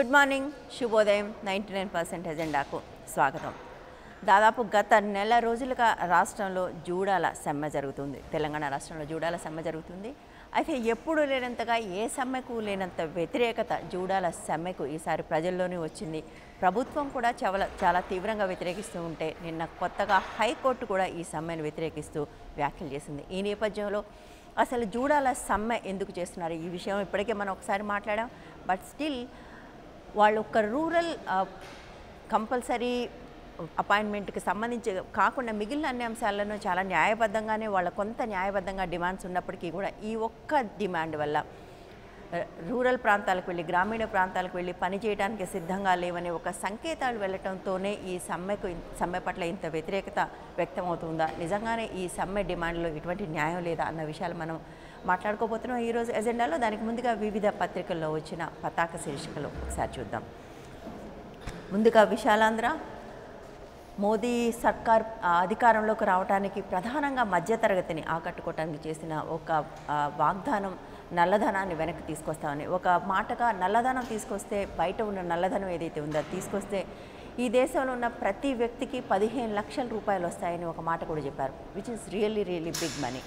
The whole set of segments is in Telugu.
గుడ్ మార్నింగ్, శుభోదయం. 99% ఎజెండాకు స్వాగతం. దాదాపు గత నెల రోజులుగా రాష్ట్రంలో జూడాల సమ్మె జరుగుతుంది. తెలంగాణ రాష్ట్రంలో జూడాల సమ్మె జరుగుతుంది. అయితే ఎప్పుడు లేనంతగా ఏ సమ్మెకు లేనంత వ్యతిరేకత జూడాల సమ్మెకు ఈసారి ప్రజల్లోనే వచ్చింది. ప్రభుత్వం కూడా చాలా తీవ్రంగా వ్యతిరేకిస్తూ ఉంటే నిన్న కొత్తగా హైకోర్టు కూడా ఈ సమ్మెను వ్యతిరేకిస్తూ వ్యాఖ్యలు చేసింది. ఈ నేపథ్యంలో అసలు జూడాల సమ్మె ఎందుకు చేస్తున్నారు ఈ విషయం ఇప్పటికే మనం ఒకసారి మాట్లాడాం. బట్ స్టిల్ వాళ్ళు ఒక రూరల్ కంపల్సరీ అపాయింట్మెంట్కి సంబంధించి కాకుండా మిగిలిన అన్ని అంశాలను చాలా న్యాయబద్ధంగానే వాళ్ళ కొంత న్యాయబద్ధంగా డిమాండ్స్ ఉన్నప్పటికీ కూడా ఈ ఒక్క డిమాండ్ వల్ల రూరల్ ప్రాంతాలకు వెళ్ళి గ్రామీణ ప్రాంతాలకు వెళ్ళి పనిచేయడానికి సిద్ధంగా లేవనే ఒక సంకేతాలు వెళ్ళటంతోనే ఈ సమ్మె పట్ల ఇంత వ్యతిరేకత వ్యక్తమవుతుందా, నిజంగానే ఈ సమ్మె డిమాండ్లో ఎటువంటి న్యాయం లేదా అన్న విషయాలు మనం మాట్లాడుకోబోతున్నాం ఈరోజు ఎజెండాలో. దానికి ముందుగా వివిధ పత్రికల్లో వచ్చిన పతాక శీర్షికలు ఒకసారి చూద్దాం. ముందుగా విశాలాంధ్ర, మోదీ సర్కార్ అధికారంలోకి రావడానికి ప్రధానంగా మధ్యతరగతిని ఆకట్టుకోవడానికి చేసిన ఒక వాగ్దానం నల్లధనాన్ని వెనక్కి తీసుకొస్తామని. ఒక మాటగా నల్లధనం తీసుకొస్తే బయట ఉన్న నల్లధనం ఏదైతే ఉందో తీసుకొస్తే ఈ దేశంలో ఉన్న ప్రతి వ్యక్తికి 15 లక్షల రూపాయలు వస్తాయని ఒక మాట కూడా చెప్పారు, which is really big money.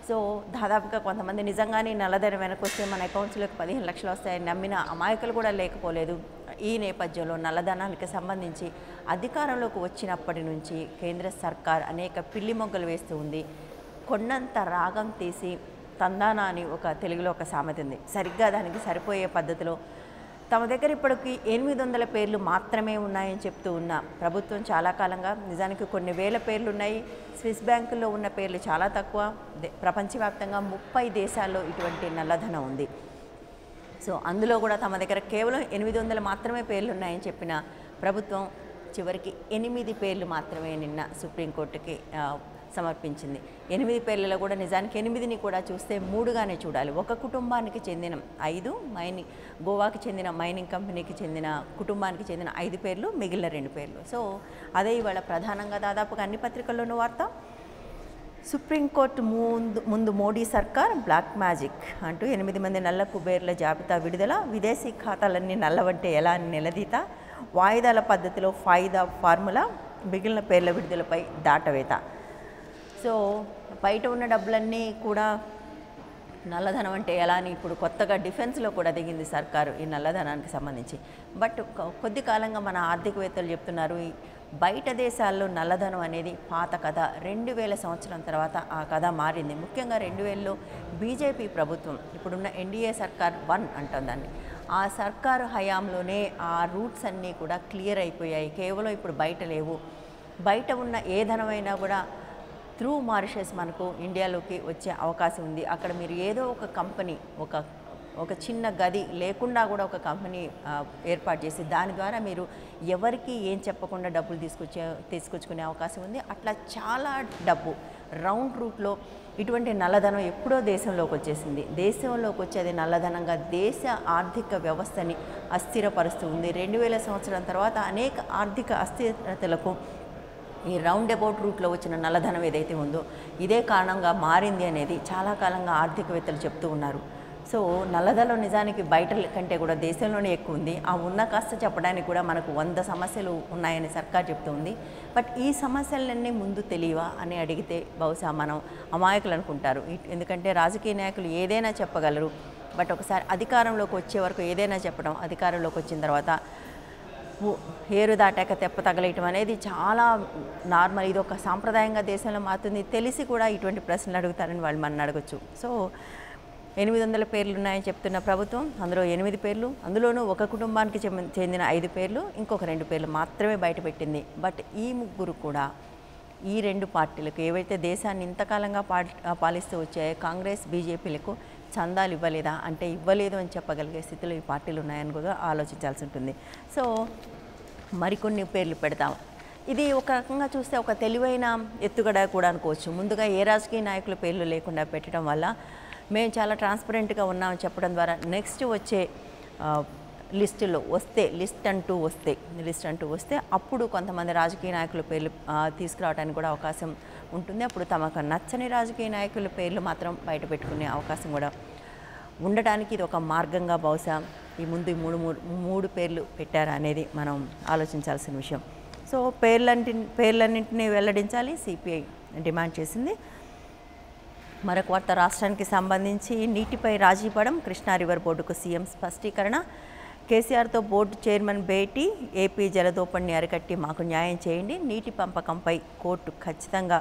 So దాదాపుగా కొంతమంది నిజంగానే నల్లధనం వెనక్కి వస్తే మన అకౌంట్స్లోకి 15 లక్షలు వస్తాయని నమ్మిన అమాయకులు కూడా లేకపోలేదు. ఈ నేపథ్యంలో నల్లధనానికి సంబంధించి అధికారంలోకి వచ్చినప్పటి నుంచి కేంద్ర సర్కార్ అనేక పిల్లి మొగ్గలు వేస్తూ ఉంది. కొండంత రాగం తీసి తందానా అని ఒక తెలుగులో ఒక సామెత ఉంది. సరిగ్గా దానికి సరిపోయే పద్ధతిలో తమ దగ్గర ఇప్పటికి 800 పేర్లు మాత్రమే ఉన్నాయని చెప్తూ ఉన్న ప్రభుత్వం చాలా కాలంగా నిజానికి కొన్ని వేల పేర్లు ఉన్నాయి. స్విస్ బ్యాంకుల్లో ఉన్న పేర్లు చాలా తక్కువ. ప్రపంచవ్యాప్తంగా 30 దేశాల్లో ఇటువంటి నల్లధనం ఉంది. సో అందులో కూడా తమ దగ్గర కేవలం 800 మాత్రమే పేర్లు ఉన్నాయని చెప్పిన ప్రభుత్వం చివరికి 8 పేర్లు మాత్రమే నిన్న సుప్రీంకోర్టుకి సమర్పించింది. 8 పేర్లలో కూడా నిజానికి 8ని కూడా చూస్తే 3గానే చూడాలి. ఒక కుటుంబానికి చెందిన 5 గోవాకి చెందిన మైనింగ్ కంపెనీకి చెందిన కుటుంబానికి చెందిన 5 పేర్లు, మిగిలిన 2 పేర్లు. సో అదే ఇవాళ ప్రధానంగా దాదాపుగా అన్ని పత్రికల్లోనూ వార్త. సుప్రీంకోర్టు ముందు మోడీ సర్కార్ బ్లాక్ మ్యాజిక్ అంటూ 8 మంది నల్ల కుబేర్ల జాబితా విడుదల. విదేశీ ఖాతాలన్నీ నల్లవంటే ఎలా అని నిలదీత. వాయిదాల పద్ధతిలో ఫాయిదా ఫార్ములా. మిగిలిన పేర్ల విడుదలపై దాటవేత. సో బయట ఉన్న డబ్బులన్నీ కూడా నల్లధనం అంటే ఎలా అని ఇప్పుడు కొత్తగా డిఫెన్స్లో కూడా దిగింది సర్కారు ఈ నల్లధనానికి సంబంధించి. బట్ కొద్ది కాలంగా మన ఆర్థికవేత్తలు చెప్తున్నారు బయట దేశాల్లో నల్లధనం అనేది పాత కథ. 2000 సంవత్సరం తర్వాత ఆ కథ మారింది. ముఖ్యంగా 2000లో బీజేపీ ప్రభుత్వం, ఇప్పుడున్న ఎన్డీఏ సర్కార్ 1 అంటుందండి, ఆ సర్కారు హయాంలోనే ఆ రూట్స్ అన్నీ కూడా క్లియర్ అయిపోయాయి. కేవలం ఇప్పుడు బయట లేవు. బయట ఉన్న ఏ ధనమైనా కూడా త్రూ మారిషస్ మనకు ఇండియాలోకి వచ్చే అవకాశం ఉంది. అక్కడ మీరు ఏదో ఒక కంపెనీ ఒక చిన్న గది లేకుండా కూడా ఒక కంపెనీ ఏర్పాటు చేసి దాని ద్వారా మీరు ఎవరికి ఏం చెప్పకుండా డబ్బులు తీసుకొచ్చుకునే అవకాశం ఉంది. అట్లా చాలా డబ్బు రౌండ్ రూట్లో ఇటువంటి నల్లధనం ఎప్పుడో దేశంలోకి వచ్చేసింది. దేశంలోకి వచ్చేది నల్లధనంగా దేశ ఆర్థిక వ్యవస్థని అస్థిరపరుస్తూ ఉంది. 2000 సంవత్సరం తర్వాత అనేక ఆర్థిక అస్థిరతలకు ఈ రౌండ్ అబౌట్ రూట్లో వచ్చిన నల్లధనం ఏదైతే ఉందో ఇదే కారణంగా మారింది అనేది చాలా కాలంగా ఆర్థికవేత్తలు చెప్తూ ఉన్నారు. సో నల్లధనం నిజానికి బయట కంటే కూడా దేశంలోనే ఎక్కువ ఉంది. ఆ ఉన్న కాస్త చెప్పడానికి కూడా మనకు 100 సమస్యలు ఉన్నాయని సర్కార్ చెప్తుంది. బట్ ఈ సమస్యలన్నీ ముందు తెలియవా అని అడిగితే బహుశా మనం అమాయకులు అనుకుంటారు. ఎందుకంటే రాజకీయ నాయకులు ఏదైనా చెప్పగలరు. బట్ ఒకసారి అధికారంలోకి వచ్చే వరకు ఏదైనా చెప్పడం, అధికారంలోకి వచ్చిన తర్వాత ఏరు దాటాక తెప్ప తగలేయటం అనేది చాలా నార్మల్. ఇది ఒక సాంప్రదాయంగా దేశంలో మారుతుంది. తెలిసి కూడా ఇటువంటి ప్రశ్నలు అడుగుతారని వాళ్ళు మన అడగచ్చు. సో 800 పేర్లు ఉన్నాయని చెప్తున్న ప్రభుత్వం అందులో 8 పేర్లు, అందులోనూ ఒక కుటుంబానికి చెందిన 5 పేర్లు, ఇంకొక 2 పేర్లు మాత్రమే బయటపెట్టింది. బట్ ఈ ముగ్గురు కూడా ఈ 2 పార్టీలకు ఏవైతే దేశాన్ని ఇంతకాలంగా పాలిస్తూ వచ్చాయో కాంగ్రెస్ బీజేపీలకు చందాలు ఇవ్వలేదా అంటే ఇవ్వలేదు అని చెప్పగలిగే స్థితిలో ఈ పార్టీలు ఉన్నాయని కూడా ఆలోచించాల్సి ఉంటుంది. సో మరికొన్ని పేర్లు పెడతాం. ఇది ఒక రకంగా చూస్తే ఒక తెలివైన ఎత్తుగడ కూడా అనుకోవచ్చు. ముందుగా ఏ రాజకీయ నాయకుల పేర్లు లేకుండా పెట్టడం వల్ల మేము చాలా ట్రాన్స్పరెంట్గా ఉన్నామని చెప్పడం ద్వారా నెక్స్ట్ వచ్చే లిస్ట్ అంటూ వస్తే అప్పుడు కొంతమంది రాజకీయ నాయకుల పేర్లు తీసుకురావడానికి కూడా అవకాశం ఉంటుంది. అప్పుడు తమకు నచ్చని రాజకీయ నాయకుల పేర్లు మాత్రం బయట పెట్టుకునే అవకాశం కూడా ఉండటానికి ఇది ఒక మార్గంగా బహుశా ఈ ముందు ఈ మూడు పేర్లు పెట్టారా అనేది మనం ఆలోచించాల్సిన విషయం. సో పేర్లన్నింటినీ వెల్లడించాలి సిపిఐ డిమాండ్ చేసింది. మరొక వార్త, రాష్ట్రానికి సంబంధించి నీటిపై రాజీ పడం, కృష్ణా రివర్ బోర్డుకు సీఎం స్పష్టీకరణ. కేసీఆర్తో బోర్డు చైర్మన్ భేటీ, ఏపీ జలదోపణని అరికట్టి మాకు న్యాయం చేయండి, నీటి పంపకంపై కోర్టు ఖచ్చితంగా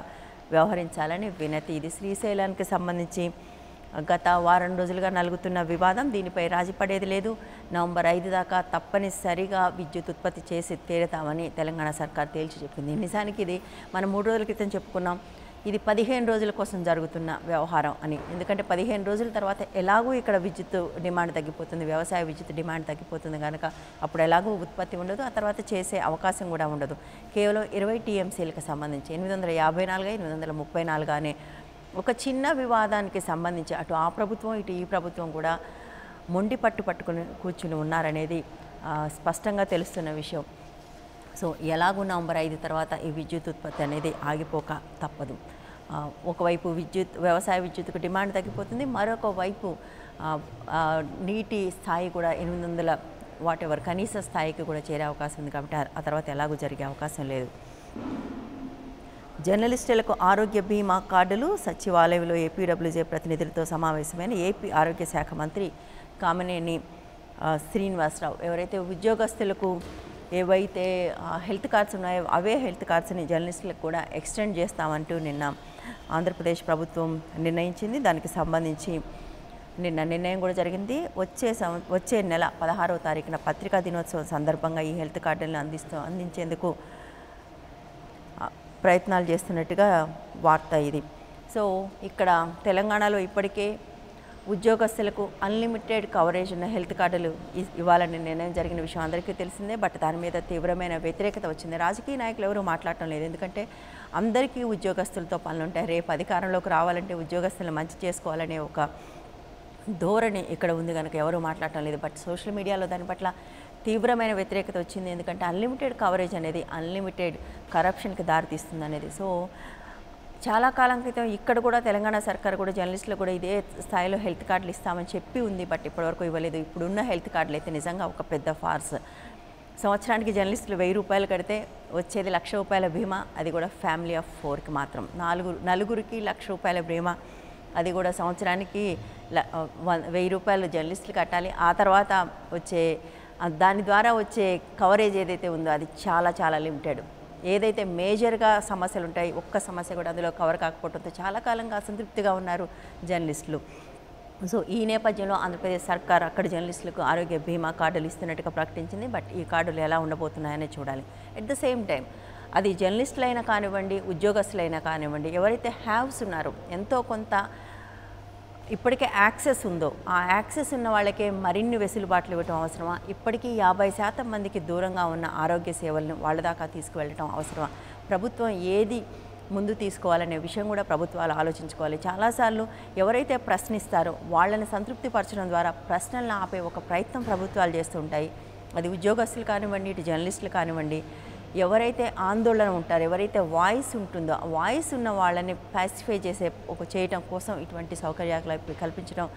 వ్యవహరించాలని వినతి. ఇది శ్రీశైలానికి సంబంధించి గత వారం రోజులుగా నలుగుతున్న వివాదం. దీనిపై రాజీ పడేది లేదు. నవంబర్ 5 దాకా తప్పనిసరిగా విద్యుత్ ఉత్పత్తి చేసి తీరుతామని తెలంగాణ సర్కార్ తేల్చి చెప్పింది. నిజానికి ఇది మనం 3 రోజుల క్రితం చెప్పుకున్నాం, ఇది 15 రోజుల కోసం జరుగుతున్న వ్యవహారం అని. ఎందుకంటే 15 రోజుల తర్వాత ఎలాగూ ఇక్కడ విద్యుత్ డిమాండ్ తగ్గిపోతుంది, వ్యవసాయ విద్యుత్ డిమాండ్ తగ్గిపోతుంది కనుక అప్పుడు ఎలాగూ ఉత్పత్తి ఉండదు, ఆ తర్వాత చేసే అవకాశం కూడా ఉండదు. కేవలం 20 టీఎంసీలకు సంబంధించి 854 834 అనే ఒక చిన్న వివాదానికి సంబంధించి అటు ఆ ప్రభుత్వం ఇటు ఈ ప్రభుత్వం కూడా మొండి పట్టుకుని కూర్చుని ఉన్నారనేది స్పష్టంగా తెలుస్తున్న విషయం. సో ఎలాగూ నవంబర్ 5 తర్వాత ఈ విద్యుత్ ఉత్పత్తి అనేది ఆగిపోక తప్పదు. ఒకవైపు వ్యవసాయ విద్యుత్కు డిమాండ్ తగ్గిపోతుంది, మరొక వైపు నీటి స్థాయి కూడా 800 వాటెవర్ కనీస స్థాయికి కూడా చేరే అవకాశం ఉంది. కాబట్టి ఆ తర్వాత ఎలాగూ జరిగే అవకాశం లేదు. జర్నలిస్టులకు ఆరోగ్య బీమా కార్డులు, సచివాలయంలో ఏపీడబ్ల్యూజే ప్రతినిధులతో సమావేశమైన ఏపీ ఆరోగ్య శాఖ మంత్రి కామినేని శ్రీనివాసరావు. ఎవరైతే ఉద్యోగస్తులకు ఏవైతే హెల్త్ కార్డ్స్ ఉన్నాయో అవే హెల్త్ కార్డ్స్ని జర్నలిస్టులకు కూడా ఎక్స్టెండ్ చేస్తామంటూ నిన్న ఆంధ్రప్రదేశ్ ప్రభుత్వం నిర్ణయించింది. దానికి సంబంధించి నిన్న నిర్ణయం కూడా జరిగింది. వచ్చే నెల 16వ తారీఖున పత్రికా దినోత్సవం సందర్భంగా ఈ హెల్త్ కార్డులను అందించేందుకు ప్రయత్నాలు చేస్తున్నట్టుగా వార్త ఇది. సో ఇక్కడ తెలంగాణలో ఇప్పటికే ఉద్యోగస్తులకు అన్లిమిటెడ్ కవరేజ్ ఉన్న హెల్త్ కార్డులు ఇవ్వాలని నిర్ణయం జరిగిన విషయం అందరికీ తెలిసిందే. బట్ దాని మీద తీవ్రమైన వ్యతిరేకత వచ్చింది. రాజకీయ నాయకులు ఎవరూ మాట్లాడటం లేదు. ఎందుకంటే అందరికీ ఉద్యోగస్తులతో పనులుంటాయి. రేపు అధికారంలోకి రావాలంటే ఉద్యోగస్తులను మంచి చేసుకోవాలనే ఒక ధోరణి ఇక్కడ ఉంది కనుక ఎవరూ మాట్లాడటం లేదు. బట్ సోషల్ మీడియాలో దాని పట్ల తీవ్రమైన వ్యతిరేకత వచ్చింది. ఎందుకంటే అన్లిమిటెడ్ కవరేజ్ అనేది అన్లిమిటెడ్ కరప్షన్కి దారితీస్తుంది అనేది. సో చాలా కాలం క్రితం ఇక్కడ కూడా తెలంగాణ సర్కార్ కూడా జర్నలిస్టులు కూడా ఇదే స్థాయిలో హెల్త్ కార్డులు ఇస్తామని చెప్పి ఉంది. బట్ ఇప్పటివరకు ఇవ్వలేదు. ఇప్పుడున్న హెల్త్ కార్డులు అయితే నిజంగా ఒక పెద్ద ఫార్స్. సంవత్సరానికి జర్నలిస్టులు 1000 రూపాయలు కడితే వచ్చేది ₹1,00,000 బీమా, అది కూడా ఫ్యామిలీ ఆఫ్ 4కి మాత్రం. నలుగురికి ₹1,00,000 బీమా, అది కూడా సంవత్సరానికి 1000 రూపాయలు జర్నలిస్టులు కట్టాలి. ఆ తర్వాత వచ్చే దాని ద్వారా వచ్చే కవరేజ్ ఏదైతే ఉందో అది చాలా చాలా లిమిటెడ్. ఏదైతే మేజర్గా సమస్యలు ఉంటాయి ఒక్క సమస్య కూడా అందులో కవర్ కాకపోవడంతో చాలా కాలంగా అసంతృప్తిగా ఉన్నారు జర్నలిస్టులు. సో ఈ నేపథ్యంలో ఆంధ్రప్రదేశ్ సర్కార్ అక్కడ జర్నలిస్టులకు ఆరోగ్య బీమా కార్డులు ఇస్తున్నట్టుగా ప్రకటించింది. బట్ ఈ కార్డులు ఎలా ఉండబోతున్నాయనే చూడాలి. ఎట్ ద సేమ్ టైం అది జర్నలిస్టులైనా కానివ్వండి, ఉద్యోగస్తులైనా కానివ్వండి, ఎవరైతే హ్యావ్స్ ఉన్నారో ఎంతో కొంత ఇప్పటికే యాక్సెస్ ఉందో ఆ యాక్సెస్ ఉన్న వాళ్ళకే మరిన్ని వెసులుబాట్లు ఇవ్వటం అవసరమా? ఇప్పటికీ 50% మందికి దూరంగా ఉన్న ఆరోగ్య సేవలను వాళ్ళ దాకా తీసుకువెళ్ళటం అవసరమా? ప్రభుత్వం ఏది ముందు తీసుకోవాలనే విషయం కూడా ప్రభుత్వాలు ఆలోచించుకోవాలి. చాలాసార్లు ఎవరైతే ప్రశ్నిస్తారో వాళ్ళని సంతృప్తిపరచడం ద్వారా ప్రశ్నలను ఆపే ఒక ప్రయత్నం ప్రభుత్వాలు చేస్తూ ఉంటాయి. అది ఉద్యోగస్తులు కానివ్వండి, ఇటు జర్నలిస్టులు కానివ్వండి, ఎవరైతే ఆందోళన ఉంటారో, ఎవరైతే వాయిస్ ఉంటుందో ఆ వాయిస్ ఉన్న వాళ్ళని పాసిఫై చేయటం కోసం ఇటువంటి సౌకర్యాలు కల్పించడం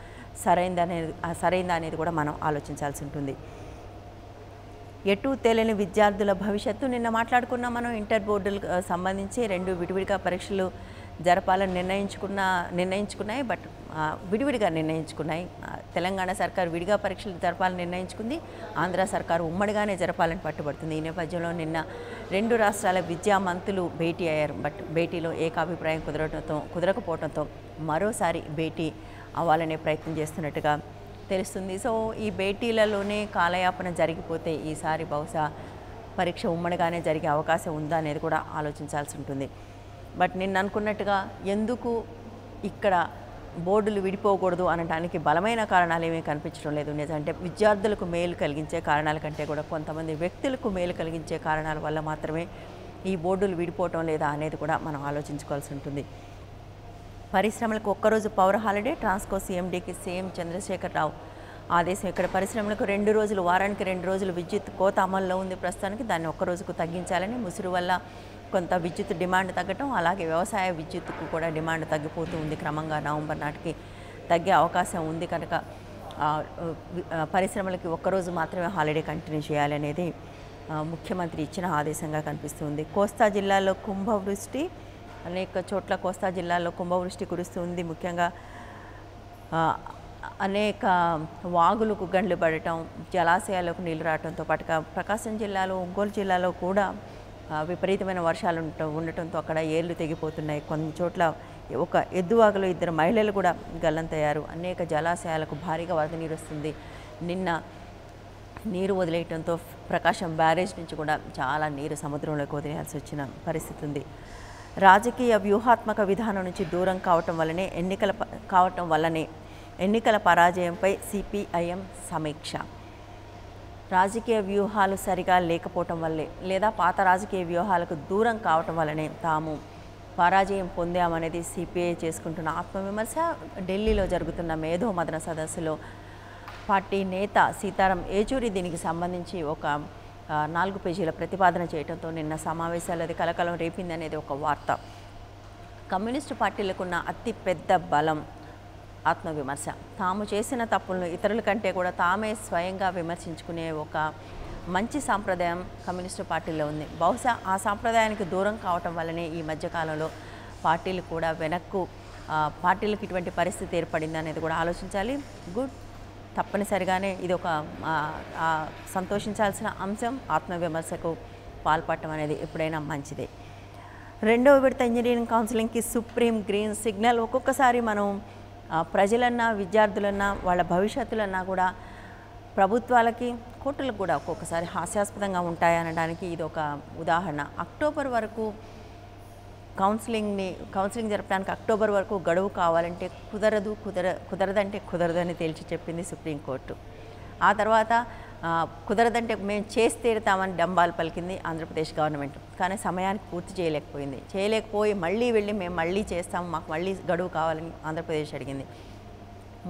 సరైందా అనేది కూడా మనం ఆలోచించాల్సి ఉంటుంది. ఎటు తెలియని విద్యార్థుల భవిష్యత్తు నిన్న మాట్లాడుకున్నాం మనం. ఇంటర్ బోర్డులకు సంబంధించి 2 విడివిడిగా పరీక్షలు జరపాలని నిర్ణయించుకున్నాయి. బట్ విడివిడిగా నిర్ణయించుకున్నాయి. తెలంగాణ సర్కారు విడిగా పరీక్షలు జరపాలని నిర్ణయించుకుంది. ఆంధ్ర సర్కారు ఉమ్మడిగానే జరపాలని పట్టుబడుతుంది. ఈ నేపథ్యంలో నిన్న 2 రాష్ట్రాల విద్యా మంత్రులు భేటీ అయ్యారు. బట్ భేటీలో ఏకాభిప్రాయం కుదరకపోవడంతో మరోసారి భేటీ అవ్వాలనే ప్రయత్నం చేస్తున్నట్టుగా తెలుస్తుంది. సో ఈ భేటీలలోనే కాలయాపన జరిగిపోతే ఈసారి బహుశా పరీక్ష ఉమ్మడిగానే జరిగే అవకాశం ఉందా అనేది కూడా ఆలోచించాల్సి ఉంటుంది. బట్ నిన్న అనుకున్నట్టుగా ఎందుకు ఇక్కడ బోర్డులు విడిపోకూడదు అనడానికి బలమైన కారణాలు ఏమీ కనిపించడం లేదు. నిజంటే విద్యార్థులకు మేలు కలిగించే కారణాల కంటే కూడా కొంతమంది వ్యక్తులకు మేలు కలిగించే కారణాల వల్ల మాత్రమే ఈ బోర్డులు విడిపోవటం లేదా అనేది కూడా మనం ఆలోచించుకోవాల్సి ఉంటుంది. పరిశ్రమలకు ఒక్కరోజు పవర్ హాలిడే, ట్రాన్స్కో సీఎండీకి సీఎం చంద్రశేఖర్ రావు ఆదేశం. ఇక్కడ పరిశ్రమలకు 2 రోజులు, వారానికి 2 రోజులు విద్యుత్ కోత అమల్లో ఉంది ప్రస్తుతానికి. దాన్ని ఒక్కరోజుకు తగ్గించాలని, ముసురు వల్ల కొంత విద్యుత్ డిమాండ్ తగ్గటం, అలాగే వ్యవసాయ విద్యుత్కు కూడా డిమాండ్ తగ్గిపోతూ ఉంది. క్రమంగా నవంబర్ నాటికి తగ్గే అవకాశం ఉంది కనుక పరిశ్రమలకి ఒక్కరోజు మాత్రమే హాలిడే కంటిన్యూ చేయాలనేది ముఖ్యమంత్రి ఇచ్చిన ఆదేశంగా కనిపిస్తుంది. కోస్తా జిల్లాలో కుంభవృష్టి, అనేక చోట్ల కోస్తా జిల్లాలో కుంభవృష్టి కురుస్తుంది. ముఖ్యంగా అనేక వాగులకు గండ్లు పడటం, జలాశయాలకు నీళ్లు రావడంతో పాటుగా ప్రకాశం జిల్లాలో, ఒంగోలు జిల్లాలో కూడా విపరీతమైన వర్షాలు ఉండటంతో అక్కడ ఏర్లు తెగిపోతున్నాయి. కొన్ని చోట్ల ఒక ఎద్దువాగులో 2 మహిళలు కూడా గల్లంతయ్యారు. అనేక జలాశయాలకు భారీగా వరద నీరు వస్తుంది. నిన్న నీరు వదిలేయటంతో ప్రకాశం బ్యారేజ్ నుంచి కూడా చాలా నీరు సముద్రంలోకి వదిలేయాల్సి వచ్చిన పరిస్థితి ఉంది. రాజకీయ వ్యూహాత్మక విధానం నుంచి దూరం కావటం వల్లనే ఎన్నికల పరాజయంపై సిపిఐఎం సమీక్ష. రాజకీయ వ్యూహాలు సరిగా లేకపోవటం వల్లే లేదా పాత రాజకీయ వ్యూహాలకు దూరం కావటం వల్లనే తాము పరాజయం పొందామనేది సిపిఐ చేసుకుంటున్న ఆత్మవిమర్శ. ఢిల్లీలో జరుగుతున్న మేధో మదన సదస్సులో పార్టీ నేత సీతారాం ఏచూరి దీనికి సంబంధించి ఒక 4 పేజీల ప్రతిపాదన చేయడంతో నిన్న సమావేశాలు అది కలకలం రేపింది అనేది ఒక వార్త. కమ్యూనిస్టు పార్టీలకున్న అతి పెద్ద బలం ఆత్మవిమర్శ. తాము చేసిన తప్పులను ఇతరుల కంటే కూడా తామే స్వయంగా విమర్శించుకునే ఒక మంచి సాంప్రదాయం కమ్యూనిస్టు పార్టీలో ఉంది. బహుశా ఆ సాంప్రదాయానికి దూరం కావటం వల్లనే ఈ మధ్యకాలంలో పార్టీలు కూడా పార్టీలకు ఇటువంటి పరిస్థితి ఏర్పడింది అనేది కూడా ఆలోచించాలి. గుడ్, తప్పనిసరిగానే ఇది ఒక సంతోషించాల్సిన అంశం. ఆత్మవిమర్శకు పాల్పడటం అనేది ఎప్పుడైనా మంచిదే. 2వ విడత ఇంజనీరింగ్ కౌన్సిలింగ్కి సుప్రీం గ్రీన్ సిగ్నల్. ఒక్కొక్కసారి మనం ప్రజలన్నా, విద్యార్థులన్నా, వాళ్ళ భవిష్యత్తులన్నా కూడా ప్రభుత్వాలకి, కోర్టులకు కూడా ఒక్కొక్కసారి హాస్యాస్పదంగా ఉంటాయనడానికి ఇది ఒక ఉదాహరణ. అక్టోబర్ వరకు కౌన్సిలింగ్ జరపడానికి అక్టోబర్ వరకు గడువు కావాలంటే కుదరదంటే కుదరదని తేల్చి చెప్పింది సుప్రీంకోర్టు. ఆ తర్వాత కుదరదంటే మేము చేసి తీరుతామని డంబాలు పలికింది ఆంధ్రప్రదేశ్ గవర్నమెంట్. కానీ సమయానికి పూర్తి చేయలేకపోయి మళ్ళీ వెళ్ళి మేము మళ్ళీ చేస్తాము, మాకు మళ్ళీ గడువు కావాలని ఆంధ్రప్రదేశ్ అడిగింది.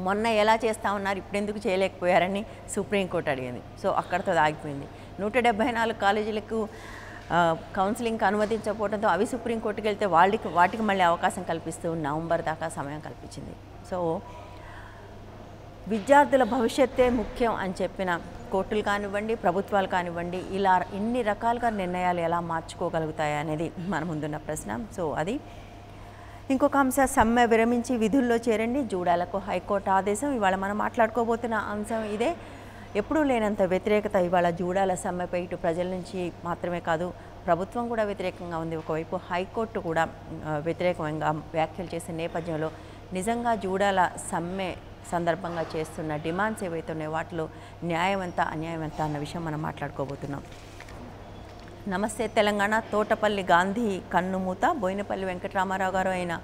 మొన్న ఎలా చేస్తామన్నారు, ఇప్పుడెందుకు చేయలేకపోయారని సుప్రీంకోర్టు అడిగింది. సో అక్కడితో ఆగిపోయింది. 174 కాలేజీలకు కౌన్సిలింగ్కి అనుమతించకపోవడంతో అవి సుప్రీంకోర్టుకి వెళ్తే వాటికి మళ్ళీ అవకాశం కల్పిస్తూ నవంబర్ దాకా సమయం కల్పించింది. సో విద్యార్థుల భవిష్యత్తే ముఖ్యం అని చెప్పిన కోర్టులు కానివ్వండి, ప్రభుత్వాలు కానివ్వండి, ఇలా ఇన్ని రకాలుగా నిర్ణయాలు ఎలా మార్చుకోగలుగుతాయి అనేది మన ముందున్న ప్రశ్న. సో అది ఇంకొక అంశం, సమ్మె విరమించి విధుల్లో చేరండి, జూడాలకు హైకోర్టు ఆదేశం. ఇవాళ మనం మాట్లాడుకోబోతున్న అంశం ఇదే. ఎప్పుడూ లేనంత వ్యతిరేకత ఇవాళ జూడాల సమ్మెపై ఇటు ప్రజల నుంచి మాత్రమే కాదు, ప్రభుత్వం కూడా వ్యతిరేకంగా ఉంది. ఒకవైపు హైకోర్టు కూడా వ్యతిరేకంగా వ్యాఖ్యలు చేసే నేపథ్యంలో నిజంగా జూడాల సమ్మె సందర్భంగా చేస్తున్న డిమాండ్స్ ఏవైతే ఉన్నాయో వాటిలో న్యాయం ఎంత, అన్యాయం ఎంత అన్న విషయం మనం మాట్లాడుకోబోతున్నాం. నమస్తే తెలంగాణ. తోటపల్లి గాంధీ కన్నుమూత. బోయినపల్లి వెంకటరామారావు గారు అయిన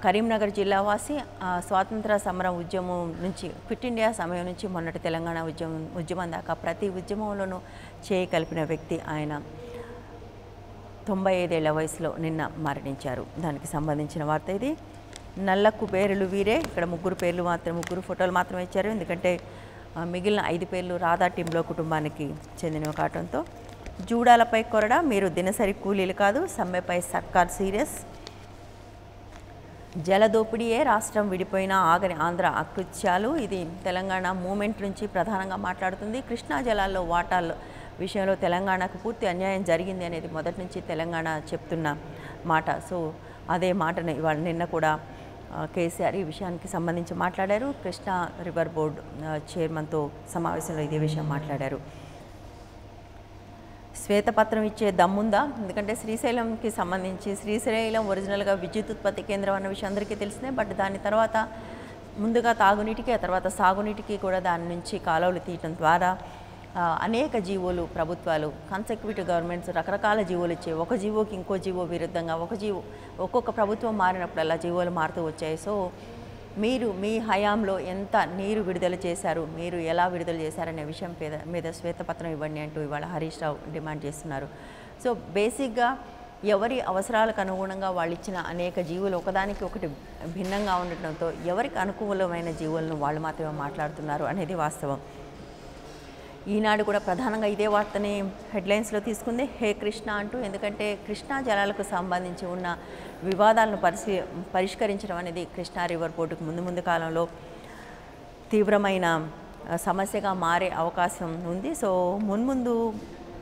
కరీంనగర్ జిల్లావాసి. స్వాతంత్ర సమర ఉద్యమం నుంచి, క్విట్ ఇండియా సమయం నుంచి మొన్నటి తెలంగాణ ఉద్యమం దాకా ప్రతి ఉద్యమంలోనూ చేయి కలిపిన వ్యక్తి ఆయన. 95 ఏళ్ల వయసులో నిన్న మరణించారు. దానికి సంబంధించిన వార్త ఇది. నల్ల కుబేరులు వీరే. ఇక్కడ ముగ్గురు ఫోటోలు మాత్రమే ఇచ్చారు, ఎందుకంటే మిగిలిన 5 పేర్లు రాధా టీంలో కుటుంబానికి చెందినవి కావడంతో. జూడాలపై కొరడా, మీరు దినసరి కూలీలు కాదు, సమ్మెపై సర్కార్ సీరియస్. జలదోపిడీయే రాష్ట్రం విడిపోయిన ఆగని ఆంధ్ర అకృత్యాలు. ఇది తెలంగాణ మూమెంట్ నుంచి ప్రధానంగా మాట్లాడుతుంది. కృష్ణా జలాల్లో వాటాల విషయంలో తెలంగాణకు పూర్తి అన్యాయం జరిగింది అనేది మొదటి నుంచి తెలంగాణ చెప్తున్న మాట. సో అదే మాటను ఇవాళ నిన్న కూడా కేసీఆర్ ఈ విషయానికి సంబంధించి మాట్లాడారు. కృష్ణా రివర్ బోర్డు చైర్మన్తో సమావేశంలో ఇదే విషయం మాట్లాడారు. శ్వేతపత్రం ఇచ్చే దమ్ముందా? ఎందుకంటే శ్రీశైలంకి సంబంధించి శ్రీశైలం ఒరిజినల్గా విద్యుత్ ఉత్పత్తి కేంద్రం అన్న విషయం అందరికీ తెలిసిందే. బట్ దాని తర్వాత ముందుగా తాగునీటికి, ఆ తర్వాత సాగునీటికి కూడా దాని నుంచి కాలువలు తీయటం ద్వారా అనేక జీవోలు ప్రభుత్వాలు, కన్సెక్యూటివ్ గవర్నమెంట్స్ రకరకాల జీవోలు ఇచ్చాయి. ఒక జీవోకి ఇంకో జీవో విరుద్ధంగా ఒక్కొక్క ప్రభుత్వం మారినప్పుడల్లా జీవోలు మారుతూ వచ్చాయి. సో మీరు మీ హయాంలో ఎంత నీరు విడుదల చేశారు, మీరు ఎలా విడుదల చేశారనే విషయం మీద శ్వేతపత్రం ఇవ్వండి అంటూ ఇవాళ హరీష్ రావు డిమాండ్ చేస్తున్నారు. సో బేసిక్గా ఎవరి అవసరాలకు అనుగుణంగా వాళ్ళు ఇచ్చిన అనేక జీవులు ఒకదానికి ఒకటి భిన్నంగా ఉండటంతో ఎవరికి అనుకూలమైన జీవులను వాళ్ళు మాత్రమే మాట్లాడుతున్నారు అనేది వాస్తవం. ఈనాడు కూడా ప్రధానంగా ఇదే వార్తని హెడ్లైన్స్లో తీసుకుంది, హే కృష్ణ అంటూ. ఎందుకంటే కృష్ణా జలాలకు సంబంధించి ఉన్న వివాదాలను పరిష్కరించడం అనేది కృష్ణా రివర్ బోర్డుకు ముందు కాలంలో తీవ్రమైన సమస్యగా మారే అవకాశం ఉంది. సో మున్ముందు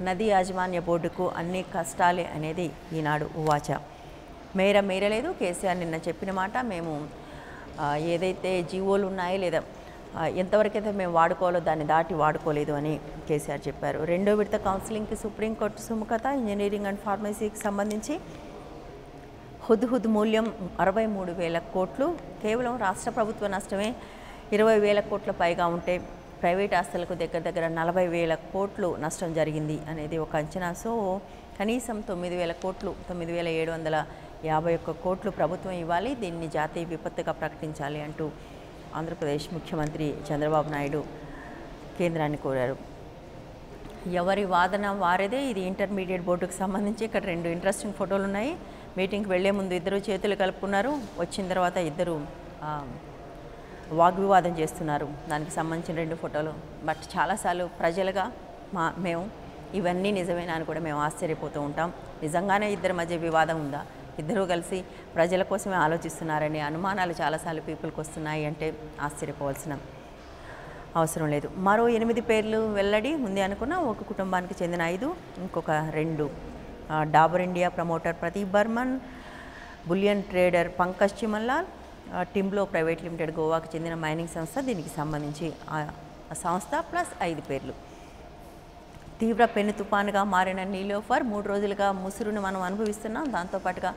నదీ యాజమాన్య బోర్డుకు అన్ని కష్టాలే అనేది ఈనాడు ఉవాచ. మేరలేదు. కేసీఆర్ నిన్న చెప్పిన మాట, మేము ఏదైతే జీవోలు ఉన్నాయో లేదా ఎంతవరకైతే మేము వాడుకోవాలో దాన్ని దాటి వాడుకోలేదు అని కేసీఆర్ చెప్పారు. రెండో విడత కౌన్సిలింగ్కి సుప్రీంకోర్టు సుముఖత. ఇంజనీరింగ్ అండ్ ఫార్మసీకి సంబంధించి హుద్హుద్ మూల్యం 63,000 కోట్లు. కేవలం రాష్ట్ర ప్రభుత్వ నష్టమే 20,000 కోట్ల పైగా ఉంటే ప్రైవేట్ ఆస్తులకు దగ్గర 40,000 కోట్లు నష్టం జరిగింది అనేది ఒక అంచనా. సో కనీసం 9,000 కోట్లు, 9,751 కోట్లు ప్రభుత్వం ఇవ్వాలి, దీన్ని జాతీయ విపత్తుగా ప్రకటించాలి అంటూ ఆంధ్రప్రదేశ్ ముఖ్యమంత్రి చంద్రబాబు నాయుడు కేంద్రాన్ని కోరారు. ఎవరి వాదన వారిదే. ఇది ఇంటర్మీడియట్ బోర్డుకు సంబంధించి ఇక్కడ 2 ఇంట్రెస్టింగ్ ఫోటోలు ఉన్నాయి. మీటింగ్కి వెళ్లే ముందు ఇద్దరు చేతులు కలుపుకున్నారు, వచ్చిన తర్వాత ఇద్దరు వాగ్వివాదం చేస్తున్నారు. దానికి సంబంధించిన 2 ఫోటోలు. బట్ చాలాసార్లు ప్రజలుగా మేము ఇవన్నీ నిజమేనా అని కూడా మేము ఆశ్చర్యపోతూ ఉంటాం. నిజంగానే ఇద్దరి మధ్య వివాదం ఉందా, ఇద్దరూ కలిసి ప్రజల కోసమే ఆలోచిస్తున్నారనే అనుమానాలు చాలాసార్లు పీపుల్కి వస్తున్నాయి అంటే ఆశ్చర్యపోవాల్సిన అవసరం లేదు. మరో 8 పేర్లు వెల్లడి ఉంది అనుకున్న ఒక కుటుంబానికి చెందిన 5, ఇంకొక 2 Dabur India promoter Pradeep Burman, bullion trader Pankaj Chimanlal, Timblo private limited గోవాకు చెందిన మైనింగ్ సంస్థ, దీనికి సంబంధించి ఆ సంస్థ ప్లస్ 5 పేర్లు. తీవ్ర పెను తుపానుగా మారిన నీలోఫర్ 3 రోజులుగా ముసురును మనం అనుభవిస్తున్నాం. దాంతోపాటుగా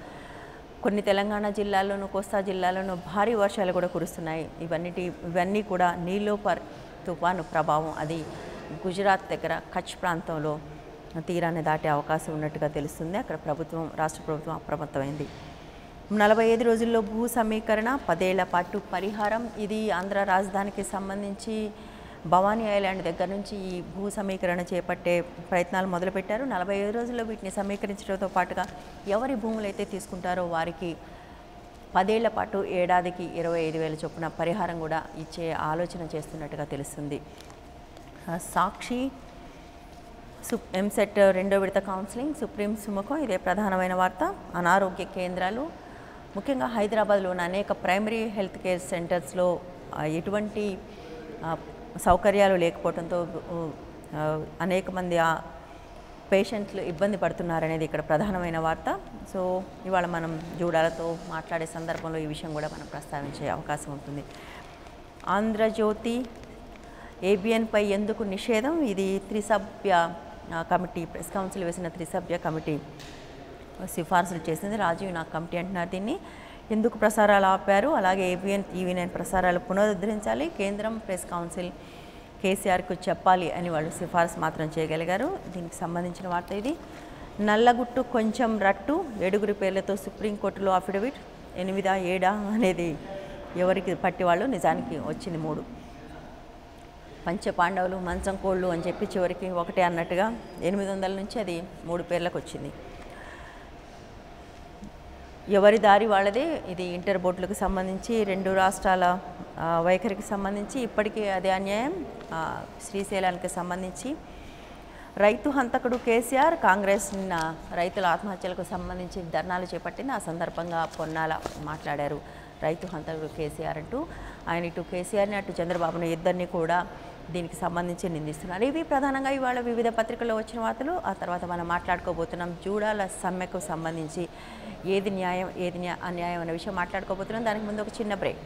కొన్ని తెలంగాణ జిల్లాల్లోనూ కోస్తా జిల్లాల్లోనూ భారీ వర్షాలు కూడా కురుస్తున్నాయి. ఇవన్నీ కూడా నీలోఫర్ తుపాను ప్రభావం. అది గుజరాత్ దగ్గర కచ్ ప్రాంతంలో తీరాన్ని దాటే అవకాశం ఉన్నట్టుగా తెలుస్తుంది. అక్కడ రాష్ట్ర ప్రభుత్వం అప్రమత్తమైంది. 45 రోజుల్లో భూ సమీకరణ, 10 ఏళ్ల పాటు పరిహారం. ఇది ఆంధ్ర రాజధానికి సంబంధించి భవానీ ఐలాండ్ దగ్గర నుంచి ఈ భూ సమీకరణ చేపట్టే ప్రయత్నాలు మొదలుపెట్టారు. 45 రోజుల్లో వీటిని సమీకరించడంతో పాటుగా ఎవరి భూములు అయితే తీసుకుంటారో వారికి 10 ఏళ్ల పాటు ఏడాదికి 25,000 చొప్పున పరిహారం కూడా ఇచ్చే ఆలోచన చేస్తున్నట్టుగా తెలుస్తుంది. సాక్షి ఎంసెట్ 2వ విడత కౌన్సిలింగ్, సుప్రీం సుముఖం. ఇదే ప్రధానమైన వార్త. అనారోగ్య కేంద్రాలు, ముఖ్యంగా హైదరాబాద్లో ఉన్న అనేక ప్రైమరీ హెల్త్ కేర్ సెంటర్స్లో ఎటువంటి సౌకర్యాలు లేకపోవడంతో అనేక మంది పేషెంట్లు ఇబ్బంది పడుతున్నారనేది ఇక్కడ ప్రధానమైన వార్త. సో ఇవాళ మనం జూడాలతో మాట్లాడే సందర్భంలో ఈ విషయం కూడా మనం ప్రస్తావించే అవకాశం ఉంటుంది. ఆంధ్రజ్యోతి ఏబిఎన్పై ఎందుకు నిషేధం? ఇది 3 సభ్య కమిటీ, ప్రెస్ కౌన్సిల్ వేసిన 3 సభ్య కమిటీ సిఫార్సులు చేసింది. రాజీవ్ నా కమిటీ అంటున్నారు దీన్ని. ఎందుకు ప్రసారాలు ఆపారు, అలాగే ఏబిఎన్ టీవీ9 ప్రసారాలు పునరుద్ధరించాలి, కేంద్రం ప్రెస్ కౌన్సిల్ కేసీఆర్కు చెప్పాలి అని వాళ్ళు సిఫార్సు మాత్రం చేయగలిగారు. దీనికి సంబంధించిన వార్త ఇది. నల్లగుట్టు కొంచెం రట్టు, 7 పేర్లతో సుప్రీంకోర్టులో అఫిడవిట్. 8 7 అనేది ఎవరికి పట్టి వాళ్ళు, నిజానికి వచ్చింది 3. పంచపాండవులు మంచం కోళ్ళు అని చెప్పి చివరికి ఒకటే అన్నట్టుగా 800 నుంచి అది 3 పేర్లకు వచ్చింది. ఎవరి దారి వాళ్ళదే. ఇది ఇంటర్ బోర్డులకు సంబంధించి 2 రాష్ట్రాల వైఖరికి సంబంధించి ఇప్పటికీ అదే అన్యాయం. శ్రీశైలానికి సంబంధించి రైతు హంతకుడు కేసీఆర్. కాంగ్రెస్ నిన్న రైతుల ఆత్మహత్యలకు సంబంధించి ధర్నాలు చేపట్టింది. ఆ సందర్భంగా పొన్నాల మాట్లాడారు. రైతు హంతకుడు కేసీఆర్ అంటూ ఆయన ఇటు కేసీఆర్ని అటు చంద్రబాబును ఇద్దరిని కూడా దీనికి సంబంధించి నిందిస్తున్నారు. ఇవి ప్రధానంగా ఇవాళ వివిధ పత్రికల్లో వచ్చిన వార్తలు. ఆ తర్వాత మనం మాట్లాడుకోబోతున్నాం జూడాల సమ్మెకు సంబంధించి ఏది న్యాయం ఏది అన్యాయం అనే విషయం మాట్లాడుకోబోతున్నాం. దానికి ముందు ఒక చిన్న బ్రేక్.